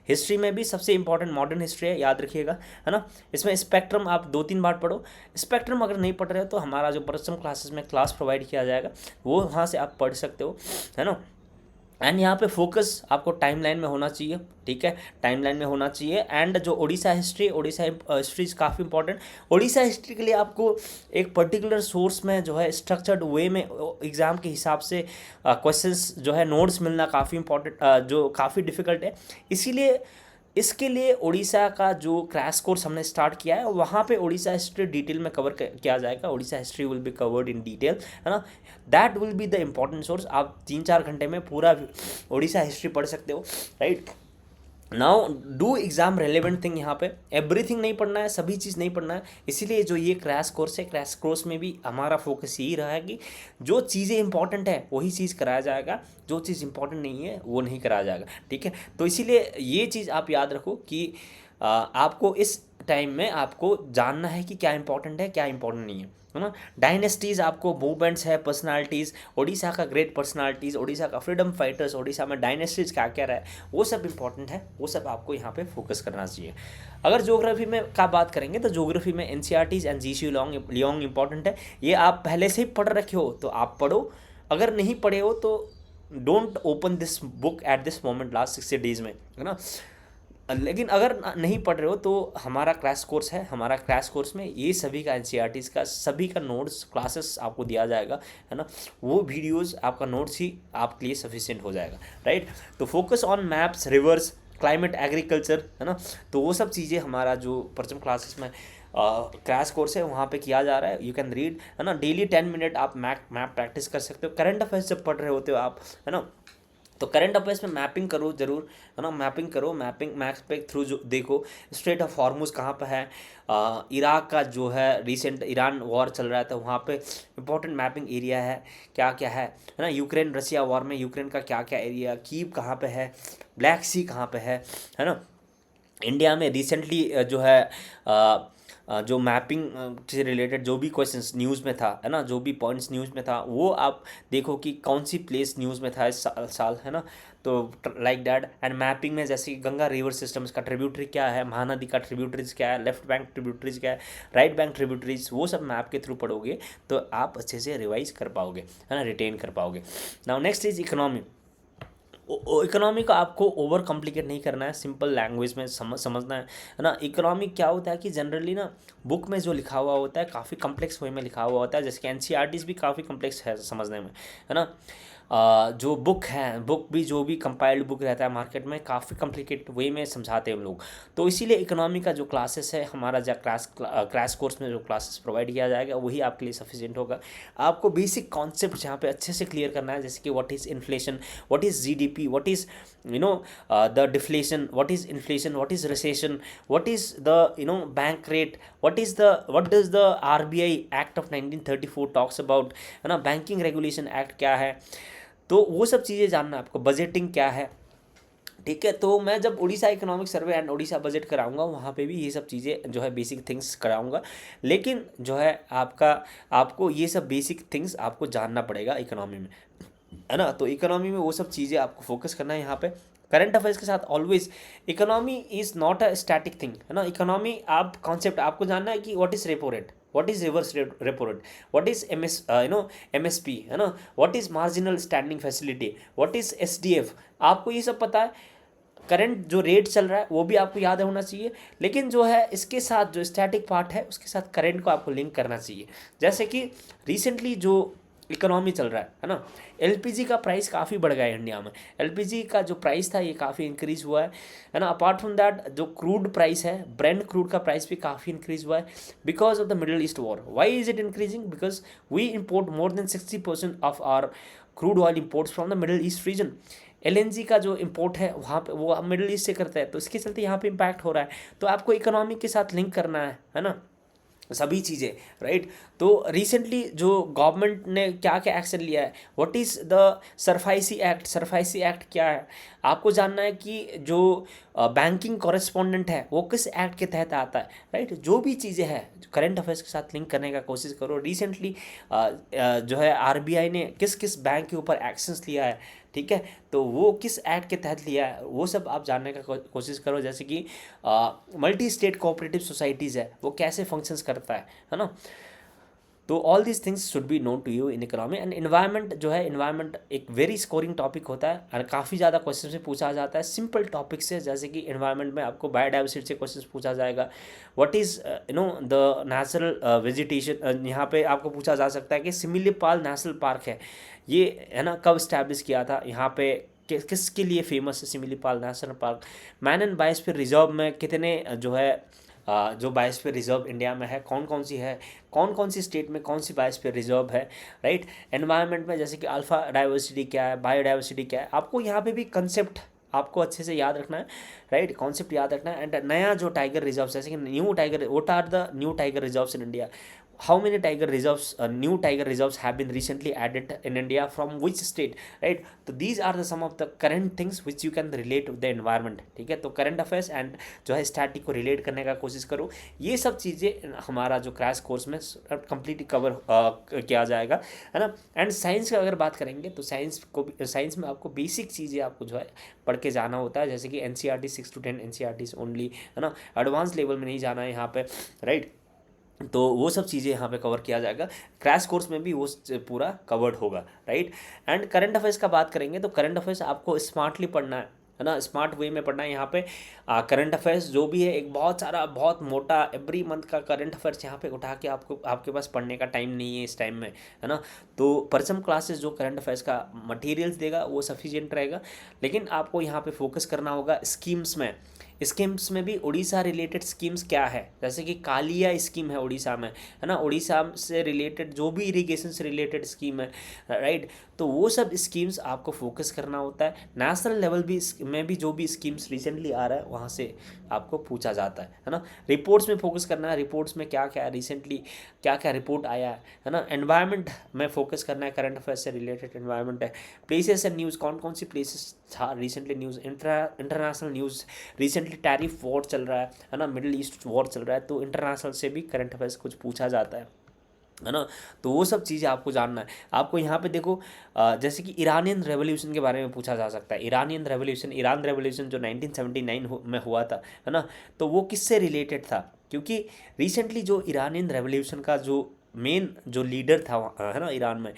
S1: History में भी सबसे इंपॉर्टेंट मॉडर्न हिस्ट्री है, याद रखिएगा, है ना। इसमें स्पेक्ट्रम आप 2-3 बार पढ़ो। स्पेक्ट्रम अगर नहीं पढ़ रहे हो तो हमारा जो प्रथम क्लासेस में क्लास प्रोवाइड किया जाएगा वो वहाँ से आप पढ़ सकते हो, है ना। एंड यहाँ पे फोकस आपको टाइमलाइन में होना चाहिए, ठीक है, टाइमलाइन में होना चाहिए। एंड जो उड़ीसा हिस्ट्री काफ़ी इंपॉर्टेंट। उड़ीसा हिस्ट्री के लिए आपको एक पर्टिकुलर सोर्स में जो है स्ट्रक्चर्ड वे में एग्ज़ाम के हिसाब से क्वेश्चंस जो है नोट्स मिलना काफ़ी इंपॉर्टेंट, जो काफ़ी डिफ़िकल्ट है। इसीलिए इसके लिए उड़ीसा का जो क्रैश कोर्स हमने स्टार्ट किया है वहाँ पे उड़ीसा हिस्ट्री डिटेल में कवर किया जाएगा। Orissa history will be covered in detail, है ना। That will be the important source. आप 3-4 घंटे में पूरा उड़ीसा हिस्ट्री पढ़ सकते हो, right. Now do exam relevant thing. यहाँ पे एवरीथिंग नहीं पढ़ना है, सभी चीज़ नहीं पढ़ना है, इसीलिए जो ये क्रैश कोर्स है, क्रैश कोर्स में भी हमारा फोकस यही रहा है कि जो चीज़ें इंपॉर्टेंट है वही चीज़ कराया जाएगा, जो चीज़ इंपॉर्टेंट नहीं है वो नहीं कराया जाएगा, ठीक है। तो इसीलिए ये चीज़ आप याद रखो कि आपको इस टाइम में आपको जानना है कि क्या इंपॉर्टेंट है, क्या इंपॉर्टेंट नहीं है ना। डायनेस्टीज़ आपको मूवमेंट्स है, पर्सनालिटीज़, उड़ीसा का ग्रेट पर्सनालिटीज़, उड़ीसा का फ्रीडम फाइटर्स, उड़ीसा में डायनेस्टीज़ क्या क्या रहा है, वो सब इंपॉर्टेंट है, वो सब आपको यहाँ पे फोकस करना चाहिए। अगर ज्योग्राफी में का बात करेंगे तो ज्योग्राफी में NCERTs and GC Leong important है। ये आप पहले से ही पढ़ रखे हो तो आप पढ़ो, अगर नहीं पढ़े हो तो don't open this book at this moment last 60 days में, है ना। लेकिन अगर नहीं पढ़ रहे हो तो हमारा क्रैश कोर्स है, हमारा क्रैश कोर्स में ये सभी का एनसीईआरटीज़ का सभी का नोट्स क्लासेस आपको दिया जाएगा, है ना। वो वीडियोस आपका नोट्स ही आपके लिए सफिशिएंट हो जाएगा, राइट। तो focus on maps, reverse, climate, agriculture, है ना। तो वो सब चीज़ें हमारा जो परचम क्लासेस में क्रैश कोर्स है वहाँ पे किया जा रहा है, यू कैन रीड, है ना। डेली 10 मिनट आप मैप प्रैक्टिस कर सकते हो। करंट अफेयर्स जब पढ़ रहे होते हो आप, है ना, तो करंट अफेयर्स में मैपिंग करो ज़रूर, है ना। मैपिंग करो, मैपिंग मैप्स पे थ्रू जो देखो स्ट्रेट ऑफ हॉर्मुज़ कहाँ पे है, इराक का जो है रिसेंट ईरान वॉर चल रहा था वहाँ पे इंपॉर्टेंट मैपिंग एरिया है, क्या क्या है ना। यूक्रेन रसिया वॉर में यूक्रेन का क्या क्या एरिया, कीव कहाँ पे है, ब्लैक सी कहाँ पे है ना। इंडिया में रिसेंटली जो है जो मैपिंग से रिलेटेड जो भी क्वेश्चंस न्यूज़ में था, है ना, जो भी पॉइंट्स न्यूज़ में था वो आप देखो कि कौन सी प्लेस न्यूज़ में था इस साल, है ना। तो लाइक दैट। एंड मैपिंग में जैसे कि गंगा रिवर सिस्टम्स का ट्रिब्यूटरी क्या है, महानदी का ट्रिब्यूटरीज क्या है, लेफ्ट बैंक ट्रिब्यूटरीज क्या है, राइट बैंक ट्रिब्यूटरीज, वो सब मैप के थ्रू पढ़ोगे तो आप अच्छे से रिवाइज कर पाओगे, है ना, रिटेन कर पाओगे। Now next is economy. Economy को आपको ओवर कॉम्प्लिकेट नहीं करना है, सिंपल लैंग्वेज में समझना है ना। इकोनॉमी क्या होता है कि जनरली ना बुक में जो लिखा हुआ होता है काफ़ी कम्प्लेक्स वे में लिखा हुआ होता है, जैसे कि एनसीईआरटीज़ भी काफ़ी कम्प्लेक्स है समझने में, है ना। जो बुक है, बुक भी जो भी कंपाइल्ड बुक रहता है मार्केट में काफ़ी कॉम्प्लिकेट वे में समझाते हैं हम लोग। तो इसीलिए इकोनॉमी का जो क्लासेस है हमारा, जो क्रैश कोर्स में जो क्लासेस प्रोवाइड किया जाएगा वही आपके लिए सफिशिएंट होगा। आपको बेसिक कॉन्सेप्ट यहाँ पे अच्छे से क्लियर करना है, जैसे कि what is inflation, what is GDP, what is the deflation, what is inflation, what is recession, what is the bank rate, what does the RBI Act of 1934 talks about, है ना। बैंकिंग रेगुलेशन एक्ट क्या है, तो वो सब चीज़ें जानना है आपको। बजटिंग क्या है, ठीक है। तो मैं जब Orissa economic survey and Orissa budget कराऊंगा वहाँ पे भी ये सब चीज़ें जो है बेसिक थिंग्स कराऊंगा, लेकिन जो है आपको ये सब बेसिक थिंग्स आपको जानना पड़ेगा इकोनॉमी में, है ना। तो इकोनॉमी में वो सब चीज़ें आपको फोकस करना है यहाँ पे। करंट अफेयर्स के साथ always economy is not a static thing, है ना। इकोनॉमी आप कॉन्सेप्ट आपको जानना है कि what is repo rate, what is reverse repo rate, what is MSP, है ना, what is marginal standing facility, what is SDF, आपको ये सब पता है। करंट जो रेट चल रहा है वो भी आपको याद होना चाहिए, लेकिन जो है इसके साथ जो स्टैटिक पार्ट है उसके साथ करंट को आपको लिंक करना चाहिए। जैसे कि रिसेंटली जो इकोनॉमी चल रहा है ना, एलपीजी का प्राइस काफ़ी बढ़ गया है इंडिया में। एलपीजी का जो प्राइस था ये काफ़ी इंक्रीज़ हुआ है ना। अपार्ट फ्रॉम दैट जो क्रूड प्राइस है, ब्रेंट क्रूड का प्राइस भी काफ़ी इंक्रीज़ हुआ है because of the Middle East war. Why is it increasing? Because we import more than 60% of our crude oil imports from the Middle East region. LNG का जो import है वहाँ पे वो मिडिल ईस्ट से करता है, तो इसके चलते यहाँ पे इम्पैक्ट हो रहा है। तो आपको इकोनॉमी के साथ लिंक करना है ना, सभी चीज़ें, राइट। तो रिसेंटली जो गवर्नमेंट ने क्या क्या एक्शन लिया है, what is the SARFAESI act, SARFAESI act क्या है, आपको जानना है कि जो बैंकिंग कॉरेस्पॉन्डेंट है वो किस एक्ट के तहत आता है, राइट। जो भी चीज़ें हैं करंट अफेयर्स के साथ लिंक करने का कोशिश करो। रिसेंटली जो है आरबीआई ने किस किस बैंक के ऊपर एक्शंस लिया है, ठीक है, तो वो किस एक्ट के तहत लिया है वो सब आप जानने का कोशिश करो। जैसे कि मल्टी स्टेट कोऑपरेटिव सोसाइटीज़ है वो कैसे फंक्शंस करता है ना। तो all these things should be known to you in economy. And environment जो है, इन्वायरमेंट एक वेरी स्कोरिंग टॉपिक होता है और काफ़ी ज़्यादा क्वेश्चन से पूछा जाता है सिंपल टॉपिक से। जैसे कि इन्वायरमेंट में आपको बायोडाइवर्सिटी से क्वेश्चन पूछा जाएगा, what is the natural vegetation, यहाँ पे आपको पूछा जा सकता है कि सिमिलीपाल नेशनल पार्क है ये, है ना, कब इस्टेब्लिश किया था, यहाँ पे किसके लिए फेमस है Similipal national park. Man and biosphere reserve में कितने जो है जो बायोस्फीयर रिजर्व इंडिया में है, कौन कौन सी है, कौन कौन सी स्टेट में कौन सी बायोस्फीयर रिजर्व है, राइट। एनवायरनमेंट में जैसे कि अल्फा डाइवर्सिटी क्या है, बायोडाइवर्सिटी क्या है, आपको यहाँ पे भी कंसेप्ट आपको अच्छे से याद रखना है, राइट, कॉन्सेप्ट याद रखना है। एंड नया जो टाइगर रिजर्व, जैसे कि new tiger, what are the new tiger reserves in India, how many tiger reserves, new tiger reserves have been recently added in India, from which state, right? So these are the some of the current things which you can relate with the environment, ठीक है। तो current affairs and जो है static को relate करने का कोशिश करो। ये सब चीज़ें हमारा जो क्रैश कोर्स में कंप्लीटली कवर किया जाएगा, है ना। एंड साइंस का अगर बात करेंगे तो साइंस में आपको बेसिक चीज़ें आपको जो है पढ़ के जाना होता है, जैसे कि NCERT 6 to 10 NCERT ओनली, है ना, एडवांस लेवल में नहीं जाना है यहाँ पे, राइट। तो वो सब चीज़ें यहाँ पे कवर किया जाएगा, क्रैश कोर्स में भी वो पूरा कवर्ड होगा, राइट। एंड करंट अफेयर्स का बात करेंगे तो करंट अफेयर्स आपको स्मार्टली पढ़ना है ना, स्मार्ट वे में पढ़ना है। यहाँ पे करंट अफेयर्स जो भी है एक बहुत सारा बहुत मोटा एवरी मंथ का करंट अफेयर्स यहाँ पे उठा के आपके पास पढ़ने का टाइम नहीं है इस टाइम में, है ना। तो परचम क्लासेस जो करंट अफेयर्स का मटेरियल्स देगा वो सफिशिएंट रहेगा, लेकिन आपको यहाँ पे फोकस करना होगा स्कीम्स में। स्कीम्स में भी उड़ीसा रिलेटेड स्कीम्स क्या है, जैसे कि कालिया स्कीम है उड़ीसा में, है ना, उड़ीसा से रिलेटेड जो भी इरिगेशन से रिलेटेड स्कीम है, राइट। तो वो सब स्कीम्स आपको फोकस करना होता है। नेशनल लेवल में भी जो भी स्कीम्स रिसेंटली आ रहा है वहाँ से आपको पूछा जाता है ना। रिपोर्ट्स में फोकस करना है, रिपोर्ट्स में क्या क्या रिसेंटली क्या क्या रिपोर्ट आया है ना। एनवायरनमेंट में फोकस करना है, करंट अफेयर्स से रिलेटेड एनवायरनमेंट है। प्लेसेस एंड न्यूज़, कौन कौन सी प्लेसेस था recently news, international news, recently tariff war चल रहा है ना, मिडिल ईस्ट वॉर चल रहा है, तो इंटरनेशनल से भी करंट अफेयर्स कुछ पूछा जाता है ना। तो वो सब चीज़ें आपको जानना है। आपको यहाँ पे देखो जैसे कि ईरानियन रेवोल्यूशन के बारे में पूछा जा सकता है। ईरान रेवोल्यूशन जो 1979 में हुआ था, है ना, तो वो किससे रिलेटेड था, क्योंकि रिसेंटली जो ईरानियन रेवोल्यूशन का जो मेन जो लीडर था है ना ईरान में,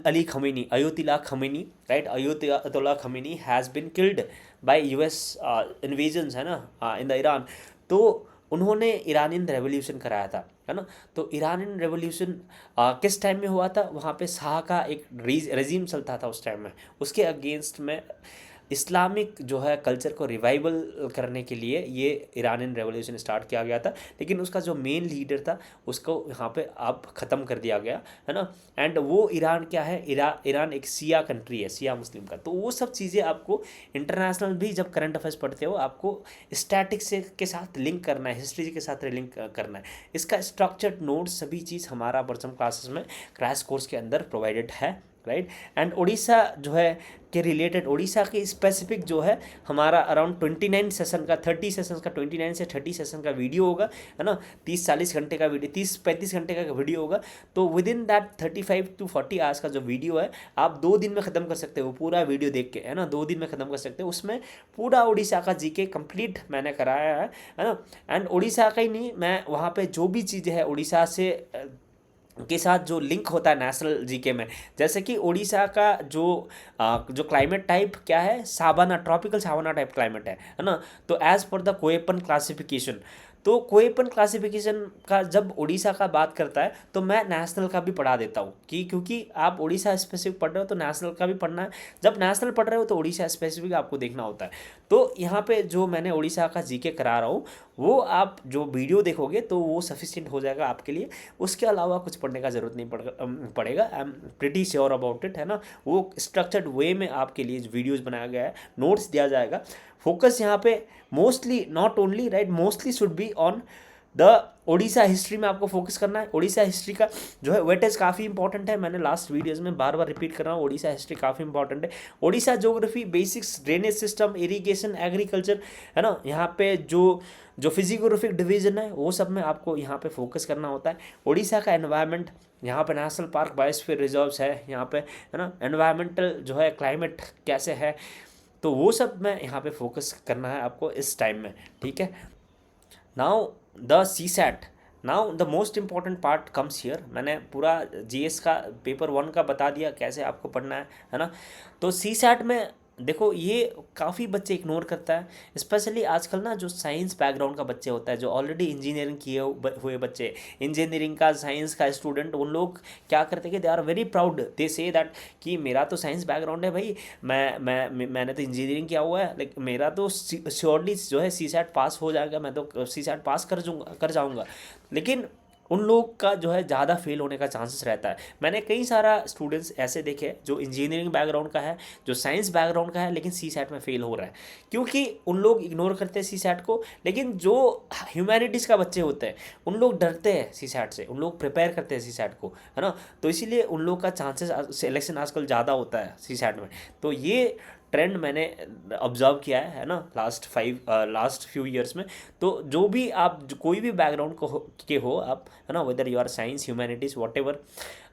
S1: Ali Khamenei, Ayatollah Khamenei, right, Ayatollah Khamenei has been killed by US invasions, है ना, इन द ईरान। तो उन्होंने ईरानियन रेवोल्यूशन कराया था, है ना। तो ईरानियन रेवोल्यूशन किस टाइम में हुआ था, वहाँ पे शाह का एक रेजीम चलता था उस टाइम में, उसके अगेंस्ट में इस्लामिक जो है कल्चर को रिवाइवल करने के लिए ये ईरानियन रेवोल्यूशन स्टार्ट किया गया था, लेकिन उसका जो मेन लीडर था उसको यहाँ पे अब ख़त्म कर दिया गया, है ना। एंड वो ईरान क्या है, ईरान एक सिया कंट्री है, सिया मुस्लिम का। तो वो सब चीज़ें आपको इंटरनेशनल भी जब करंट अफेयर्स पढ़ते हो आपको स्टैटिक्स से के साथ लिंक करना है, हिस्ट्री के साथ लिंक करना है। इसका स्ट्रक्चर्ड नोट्स सभी चीज़ हमारा परचम क्लासेस में क्रैश कोर्स के अंदर प्रोवाइडेड है, राइट। एंड उड़ीसा जो है के रिलेटेड, उड़ीसा के स्पेसिफिक जो है हमारा अराउंड 29 सेशन का, 30 सेशन का, 29 से 30 सेशन का वीडियो होगा, है ना। 30-40 घंटे का वीडियो, 30-35 घंटे का वीडियो होगा। तो with in that 35 to 40 hours का जो वीडियो है आप 2 दिन में ख़त्म कर सकते हो, पूरा वीडियो देख के, है ना, 2 दिन में ख़त्म कर सकते हो। उसमें पूरा उड़ीसा का जीके कंप्लीट मैंने कराया है ना। एंड उड़ीसा का ही नहीं, मैं वहाँ पर जो भी चीज़ें हैं उड़ीसा से के साथ जो लिंक होता है नेशनल जीके में, जैसे कि उड़ीसा का जो क्लाइमेट टाइप क्या है, savanna, tropical savanna type climate है ना। तो एज पर द कोएपन क्लासिफिकेशन, तो कोएपन क्लासिफिकेशन का जब उड़ीसा का बात करता है तो मैं नेशनल का भी पढ़ा देता हूँ, क्योंकि आप उड़ीसा स्पेसिफिक पढ़ रहे हो तो नेशनल का भी पढ़ना है, जब नेशनल पढ़ रहे हो तो उड़ीसा स्पेसिफिक आपको देखना होता है। तो यहाँ पे जो मैंने उड़ीसा का जीके करा रहा हूँ वो आप जो वीडियो देखोगे तो वो सफिशिएंट हो जाएगा आपके लिए, उसके अलावा कुछ पढ़ने का ज़रूरत नहीं पड़ेगा। आई am pretty sure about it, है ना। वो स्ट्रक्चर्ड वे में आपके लिए वीडियोज़ बनाया गया है, नोट्स दिया जाएगा। फोकस यहाँ पे mostly, not only, right, mostly should be on the Odisha history में आपको फोकस करना है। ओडिशा हिस्ट्री का जो है वेटेज काफ़ी इंपॉर्टेंट है, मैंने लास्ट वीडियोज़ में बार बार रिपीट कर रहा हूँ, ओडिशा हिस्ट्री काफ़ी इंपॉर्टेंट है। Odisha geography, basics, drainage system, irrigation, agriculture, है ना, यहाँ पे जो फिजियोग्राफिक डिवीजन है वो सब में आपको यहाँ पे फोकस करना होता है। ओडिशा का एनवायरनमेंट, यहाँ पे नेशनल पार्क, बायोस्फीयर रिजर्व्स है यहाँ पे, है ना, एनवायरमेंटल जो है क्लाइमेट कैसे है, तो वो सब में यहाँ पे फोकस करना है आपको इस टाइम में, ठीक है। Now the CSAT, now the most important part comes here. मैंने पूरा GS का पेपर 1 का बता दिया कैसे आपको पढ़ना है ना। तो CSAT में देखो ये काफ़ी बच्चे इग्नोर करता है, स्पेशली आजकल ना जो साइंस बैकग्राउंड का बच्चे होता है, जो ऑलरेडी इंजीनियरिंग किए हुए बच्चे, इंजीनियरिंग का, साइंस का स्टूडेंट, उन लोग क्या करते हैं कि they are very proud, they say that कि मेरा तो साइंस बैकग्राउंड है भाई, मैंने तो इंजीनियरिंग किया हुआ है, लाइक मेरा तो श्योरली जो है CSAT पास हो जाएगा, मैं तो CSAT पास कर जाऊँगा। लेकिन उन लोग का जो है ज़्यादा फेल होने का चांसेस रहता है। मैंने कई सारा स्टूडेंट्स ऐसे देखे जो इंजीनियरिंग बैकग्राउंड का है, जो साइंस बैकग्राउंड का है, लेकिन सी सैट में फेल हो रहा है, क्योंकि उन लोग इग्नोर करते हैं सी सैट को। लेकिन जो ह्यूमैनिटीज़ का बच्चे होते हैं उन लोग डरते हैं सी सैट से, उन लोग प्रिपेयर करते हैं सी सैट को, है ना। तो इसीलिए उन लोग का चांसेस सिलेक्शन आजकल ज़्यादा होता है सी सैट में। तो ये ट्रेंड मैंने ऑब्जर्व किया है ना लास्ट फ्यू ईयर्स में। तो जो भी आप कोई भी बैकग्राउंड के हो आप, है ना, whether you are science, humanities, whatever,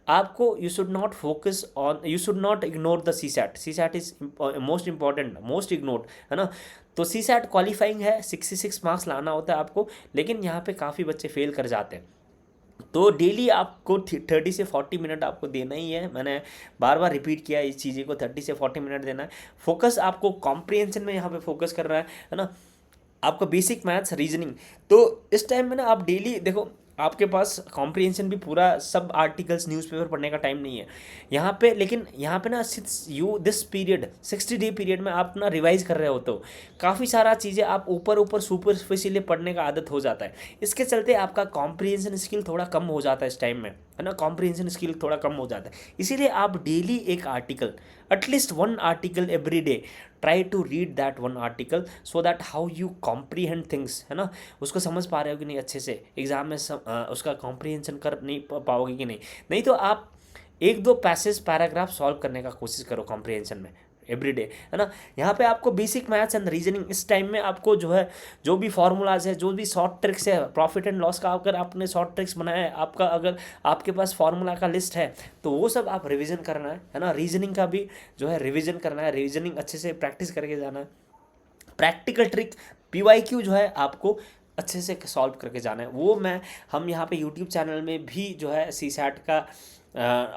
S1: आपको you should not focus on, you should not ignore the CSAT. CSAT is most important, most ignored, है ना। तो सी सैट क्वालिफाइंग है, 66 मार्क्स लाना होता है आपको, लेकिन यहाँ पे काफ़ी बच्चे फेल कर जाते हैं। तो डेली आपको 30 से 40 मिनट आपको देना ही है। मैंने बार बार रिपीट किया इस चीज़ को, 30 से 40 मिनट देना है। फोकस आपको कॉम्प्रिहेंशन में यहाँ पे फोकस करना है ना, आपका बेसिक मैथ्स, रीजनिंग। तो इस टाइम में ना आप डेली देखो, आपके पास कॉम्प्रिहेंशन भी पूरा सब आर्टिकल्स न्यूज़पेपर पढ़ने का टाइम नहीं है यहाँ पे। लेकिन यहाँ पे ना you this period 60 day period में आप ना रिवाइज कर रहे हो, तो काफ़ी सारा चीज़ें आप ऊपर ऊपर सुपरफिशियली पढ़ने का आदत हो जाता है। इसके चलते आपका कॉम्प्रिहेंशन स्किल थोड़ा कम हो जाता है इस टाइम में, है ना। कॉम्प्रिहेंशन स्किल थोड़ा कम हो जाता है, इसीलिए आप डेली एक article, at least 1 article every day, try to read that 1 article, so that how you comprehend things, है ना। उसको समझ पा रहे हो कि नहीं अच्छे से, एग्जाम में उसका कॉम्प्रीहेंशन कर नहीं पाओगे कि नहीं। नहीं तो आप 1-2 पैसेज पैराग्राफ सॉल्व करने का कोशिश करो कॉम्प्रीहेंशन में एवरी डे, है ना। यहाँ पे आपको बेसिक मैथ्स एंड रीजनिंग, इस टाइम में आपको जो है जो भी फार्मूलाज है, जो भी शॉर्ट ट्रिक्स है, प्रॉफिट एंड लॉस का अगर आपने शॉर्ट ट्रिक्स बनाया है, आपका अगर आपके पास फार्मूला का लिस्ट है, तो वो सब आप रिवीजन करना है ना। रीजनिंग का भी जो है रिवीजन करना है, रीजनिंग अच्छे से प्रैक्टिस करके जाना है। प्रैक्टिकल ट्रिक PYQ जो है आपको अच्छे से सॉल्व करके जाना है। वो हम यहाँ पे यूट्यूब चैनल में भी जो है सी सैट का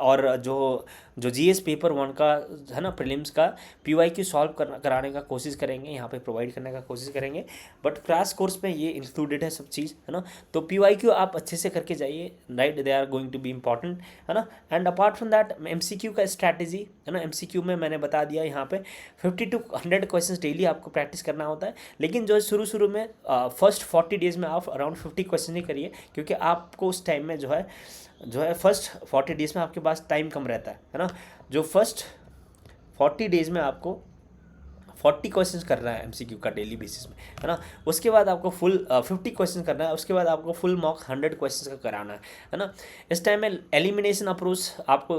S1: और जो जो GS पेपर 1 का, है ना, प्रीलिम्स का PYQ सॉल्व कराने का कोशिश करेंगे, यहाँ पे प्रोवाइड करने का कोशिश करेंगे। बट क्रैश कोर्स में ये इंक्लूडेड है सब चीज़, है ना। तो PYQ आप अच्छे से करके जाइए, right, they are going to be important, है ना। And apart from that MCQ का स्ट्रैटेजी, है ना, MCQ में मैंने बता दिया यहाँ पे 50 to 100 क्वेश्चन डेली आपको प्रैक्टिस करना होता है। लेकिन जो शुरू में फर्स्ट 40 डेज में आप अराउंड 50 क्वेश्चन ही करिए, क्योंकि आपको उस टाइम में जो है फर्स्ट 40 डेज में आपके पास टाइम कम रहता है ना। जो फर्स्ट 40 डेज में आपको 40 क्वेश्चन करना है MCQ का डेली बेसिस में, है ना। उसके बाद आपको फुल 50 क्वेश्चन करना है, उसके बाद आपको फुल मॉक 100 क्वेश्चन का कराना है ना। इस टाइम में एलिमिनेशन अप्रोच आपको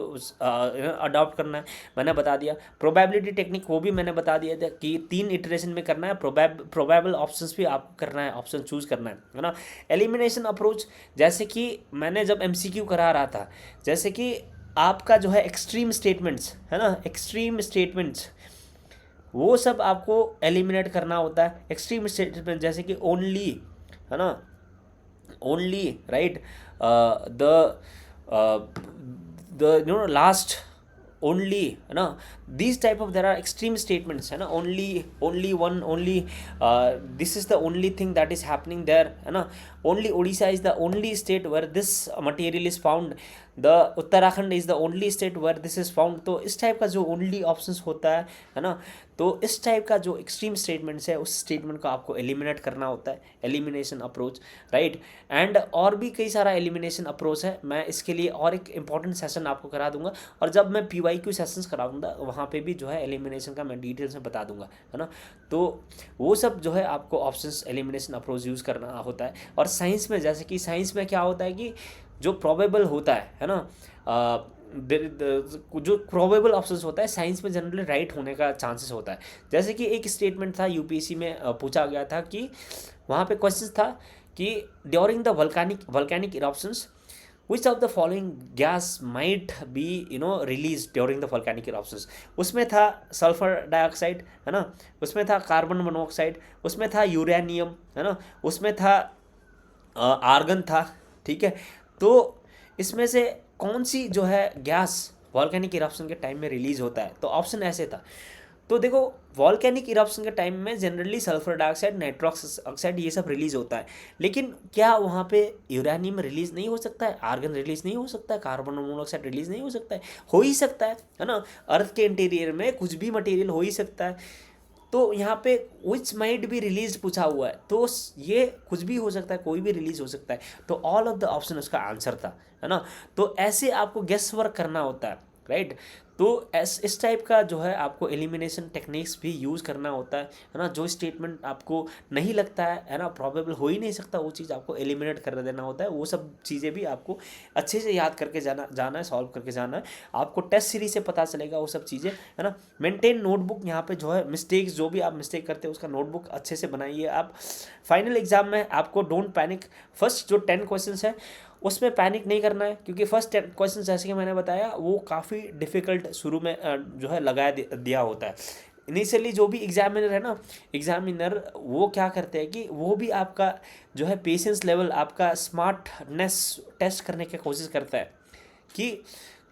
S1: अडॉप्ट करना है, मैंने बता दिया। प्रोबेबिलिटी टेक्निक वो भी मैंने बता दिया था कि 3 इटरेशन में करना है। प्रोबेबल ऑप्शंस भी आपको करना है, ऑप्शन चूज करना है ना। एलिमिनेशन अप्रोच, जैसे कि मैंने जब MCQ करा रहा था, जैसे कि आपका जो है एक्सट्रीम स्टेटमेंट्स, है ना, एक्सट्रीम स्टेटमेंट्स, वो सब आपको एलिमिनेट करना होता है। एक्सट्रीम स्टेटमेंट जैसे कि ओनली, है ना, only, right, the last, only, है ना, these type of there are extreme statements, है ना। only one, only this is the only thing that is happening there, है ना। only Odisha is the only state where this material is found, the Uttarakhand is the only state where this is found। तो इस type का जो only options होता है ना, तो इस टाइप का जो एक्सट्रीम स्टेटमेंट्स है, उस स्टेटमेंट को आपको एलिमिनेट करना होता है, एलिमिनेशन अप्रोच, राइट। एंड और भी कई सारा एलिमिनेशन अप्रोच है, मैं इसके लिए और एक इंपॉर्टेंट सेशन आपको करा दूंगा, और जब मैं PYQ सेशंस कराऊंगा वहाँ पे भी जो है एलिमिनेशन का मैं डिटेल्स में बता दूंगा, है ना। तो वो सब जो है आपको ऑप्शंस एलिमिनेशन अप्रोच यूज़ करना होता है। और साइंस में, जैसे कि साइंस में क्या होता है कि जो प्रोबेबल होता है ना, जो प्रोबेबल ऑप्शंस होता है साइंस में जनरली राइट होने का चांसेस होता है। जैसे कि एक स्टेटमेंट था UPSC में पूछा गया था कि वहाँ पे क्वेश्चन था कि during the volcanic eruptions which of the following gas might be released during the volcanic eruptions। उसमें था सल्फर डाइऑक्साइड, है ना, उसमें था कार्बन मोनोऑक्साइड, उसमें था यूरेनियम, है ना, उसमें था आर्गन था, ठीक है। तो इसमें से कौन सी जो है गैस वॉल्केनिक इरप्शन के टाइम में रिलीज होता है, तो ऑप्शन ऐसे था। तो देखो, वॉल्केनिक इरप्शन के टाइम में generally sulphur dioxide, Nitrox oxide, ये सब रिलीज होता है। लेकिन क्या वहाँ पे यूरेनियम रिलीज नहीं हो सकता है, आर्गन रिलीज नहीं हो सकता है, कार्बन मोनोऑक्साइड रिलीज नहीं हो सकता है? हो ही सकता है ना। अर्थ के इंटीरियर में कुछ भी मटेरियल हो ही सकता है। तो यहाँ पे विच माइट बी रिलीज पूछा हुआ है, तो ये कुछ भी हो सकता है, कोई भी रिलीज हो सकता है, तो ऑल ऑफ द ऑप्शन उसका आंसर था, है ना। तो ऐसे आपको गेस वर्क करना होता है, राइट। तो इस टाइप का जो है आपको एलिमिनेशन टेक्निक्स भी यूज़ करना होता है ना। जो स्टेटमेंट आपको नहीं लगता है ना, प्रॉबेबल हो ही नहीं सकता, वो चीज़ आपको एलिमिनेट कर देना होता है। वो सब चीज़ें भी आपको अच्छे से याद करके जाना है, सॉल्व करके जाना है। आपको टेस्ट सीरीज से पता चलेगा वो सब चीज़ें, है ना। मेंटेन नोटबुक, यहाँ पे जो है मिस्टेक्स, जो भी आप मिस्टेक करते हैं उसका नोटबुक अच्छे से बनाइए आप। फाइनल एग्जाम में आपको डोंट पैनिक, फर्स्ट जो 10 क्वेश्चन है उसमें पैनिक नहीं करना है, क्योंकि फर्स्ट 10 क्वेश्चन जैसे कि मैंने बताया वो काफ़ी डिफ़िकल्ट शुरू में जो है लगाया दिया होता है। इनिशियली जो भी एग्जामिनर है ना, एग्जामिनर वो क्या करते हैं कि वो भी आपका जो है पेशेंस लेवल, आपका स्मार्टनेस टेस्ट करने की कोशिश करता है कि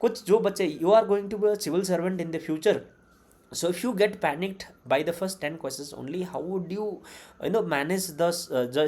S1: कुछ जो बच्चे, you are going to be a civil servant in the future, so if you get panicked by the first 10 questions only, how would you manage the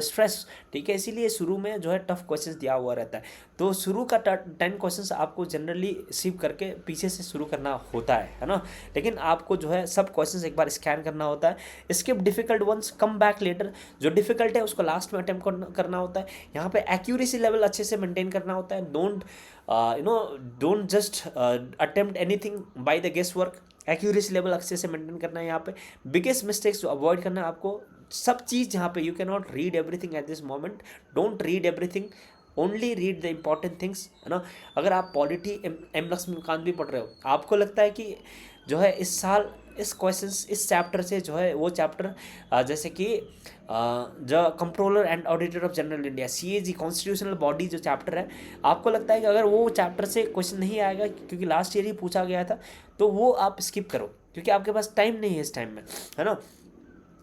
S1: stress, ठीक है। इसीलिए शुरू में जो है टफ क्वेश्चंस दिया हुआ रहता है, तो शुरू का 10 क्वेश्चंस आपको जनरली सिप करके पीछे से शुरू करना होता है ना। लेकिन आपको जो है सब क्वेश्चंस एक बार स्कैन करना होता है, skip difficult ones, come back later. जो डिफिकल्ट है उसको लास्ट में अटेम्प्ट करना होता है। यहाँ पे एक्यूरेसी लेवल अच्छे से मेंटेन करना होता है। Don't just attempt anything by the guess work, accuracy level अच्छे से मेंटेन करना है। यहाँ पे बिगेस्ट मिस्टेक्स जो अवॉइड करना है आपको, सब चीज़ यहाँ पे you can not read everything at this moment, don't read everything, only read the important things, है ना। अगर आप पॉलिटी एम लक्ष्मीकांत भी पढ़ रहे हो, आपको लगता है कि जो है इस साल इस क्वेश्चंस इस चैप्टर से जो है वो चैप्टर जैसे कि जो controller and auditor of general India, CAG constitutional body जो चैप्टर है, आपको लगता है कि अगर वो चैप्टर से क्वेश्चन नहीं आएगा क्योंकि लास्ट ईयर ही पूछा गया था, तो वो आप स्किप करो, क्योंकि आपके पास टाइम नहीं है इस टाइम में, है ना।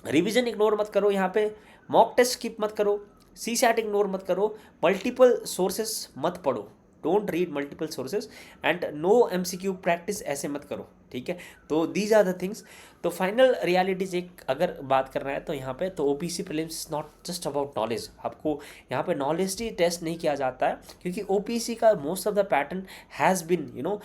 S1: रिवीजन इग्नोर मत करो, यहाँ पे मॉक टेस्ट स्किप मत करो, CSAT इग्नोर मत करो, मल्टीपल सोर्सेस मत पढ़ो, don't read multiple sources, and no MCQ practice ऐसे मत करो, ठीक है। तो दीज आर द थिंग्स। तो फाइनल रियलिटी चेक अगर बात करना है तो यहाँ पे तो OPC prelims is not just about knowledge, आपको यहाँ पे नॉलेज ही टेस्ट नहीं किया जाता है, क्योंकि OPC का most of the pattern has been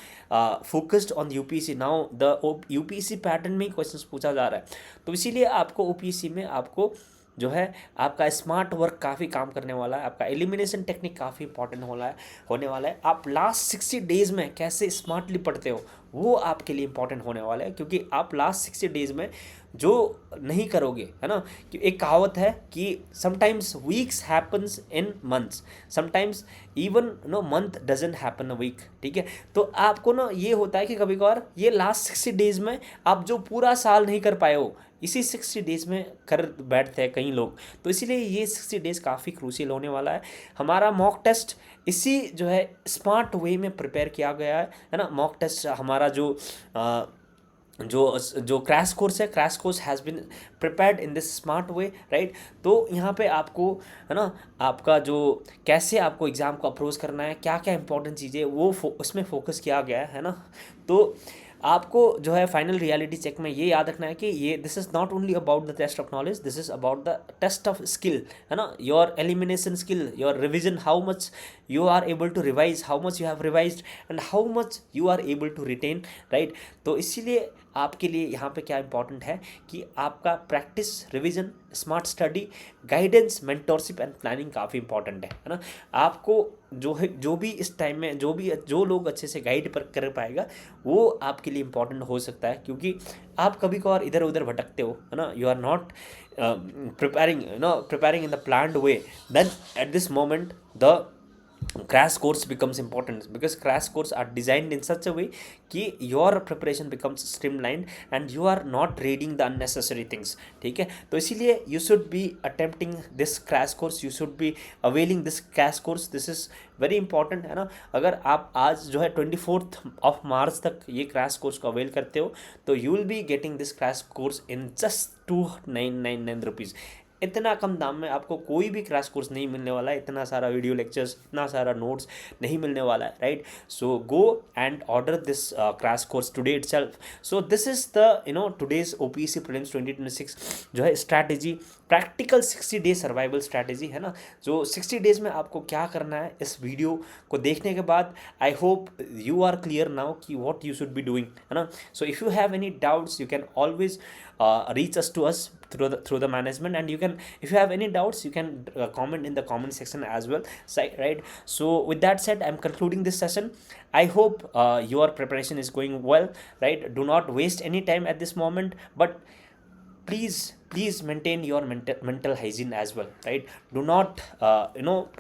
S1: focused on UPC। Now the UPC pattern में ही क्वेश्चन पूछा जा रहा है, तो इसीलिए आपको OPC में आपको जो है आपका स्मार्ट वर्क काफ़ी काम करने वाला है, आपका एलिमिनेशन टेक्निक काफ़ी इंपॉर्टेंट होने वाला है। आप लास्ट 60 डेज़ में कैसे स्मार्टली पढ़ते हो वो आपके लिए इंपॉर्टेंट होने वाला है, क्योंकि आप लास्ट 60 डेज़ में जो नहीं करोगे, है ना, कि एक कहावत है कि sometimes weeks happens in months, sometimes even month doesn't happen a week, ठीक है। तो आपको ना ये होता है कि कभी कभार ये लास्ट 60 डेज़ में आप जो पूरा साल नहीं कर पाए हो, इसी 60 डेज़ में कर बैठते हैं कई लोग, तो इसीलिए ये 60 डेज़ काफ़ी क्रूशियल होने वाला है। हमारा मॉक टेस्ट इसी जो है स्मार्ट वे में प्रिपेयर किया गया है ना। मॉक टेस्ट हमारा जो क्रैश कोर्स है, crash course has been prepared in this smart way, right. तो यहाँ पे आपको, है ना, आपका जो कैसे आपको एग्ज़ाम को अप्रोच करना है, क्या क्या इंपॉर्टेंट चीज़ें वो उसमें फोकस किया गया है ना। तो आपको जो है फाइनल रियलिटी चेक में ये याद रखना है कि ये this is not only about the test of knowledge, this is about the test of skill, है ना। Your elimination skill, your revision, how much you are able to revise, how much you have revised and how much you are able to retain, right। तो इसीलिए आपके लिए यहाँ पे क्या important है कि आपका practice, revision, smart study, guidance, mentorship and planning काफ़ी इंपॉर्टेंट है ना। आपको जो भी इस टाइम में जो लोग अच्छे से गाइड कर पाएगा वो आपके लिए इंपॉर्टेंट हो सकता है, क्योंकि आप कभी कभार इधर उधर भटकते हो, है ना। You are not preparing in the planned way, then at this moment the crash course becomes important, because crash course are designed in such a way कि your preparation becomes streamlined and you are not reading the unnecessary things, ठीक है। तो इसीलिए you should be attempting this crash course, you should be availing this crash course, this is very important, है ना। अगर आप आज जो है 24 मार्च तक ये क्रैश कोर्स को अवेल करते हो तो you will be getting this crash course in just 299 rupees. इतना कम दाम में आपको कोई भी क्रैश कोर्स नहीं मिलने वाला है, इतना सारा वीडियो लेक्चर्स, इतना सारा नोट्स नहीं मिलने वाला है, right. So go and order this crash course today itself. So this is the today's OPC prelims 2026 जो है strategy practical 60 day survival strategy है ना, जो 60 डेज में आपको क्या करना है, इस वीडियो को देखने के बाद I hope you are clear now कि what you should be doing, है ना. So if you have any doubts you can always reach us to us through the management, and you can, if you have any doubts you can comment in the comment section as well, right. So with that said, I'm concluding this session. I hope your preparation is going well, right. Do not waste any time at this moment, but please maintain your mental hygiene as well, right. Do not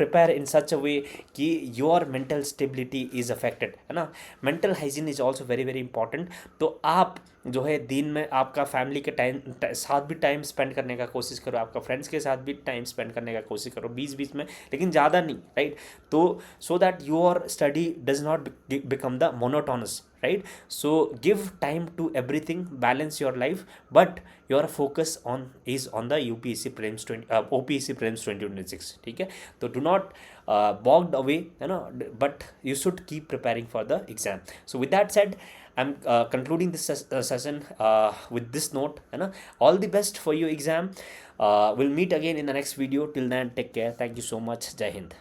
S1: prepare in such a way कि your mental stability is affected, है ना. mental hygiene is also very very important. तो आप जो है दिन में आपका फैमिली के साथ भी टाइम स्पेंड करने का कोशिश करो, आपका फ्रेंड्स के साथ भी टाइम स्पेंड करने का कोशिश करो बीच बीच में, लेकिन ज़्यादा नहीं, राइट. तो so that your study does not become the monotonous, right. So give time to everything, balance your life, but your focus is on the UPSC prelims OPSC prelims 2026, ठीक है. तो do not bogged away, you know, but you should keep preparing for the exam. So with that said, I'm concluding this session with this note, है ना. All the best for your exam. We'll meet again in the next video. Till then, take care. Thank you so much. Jai Hind.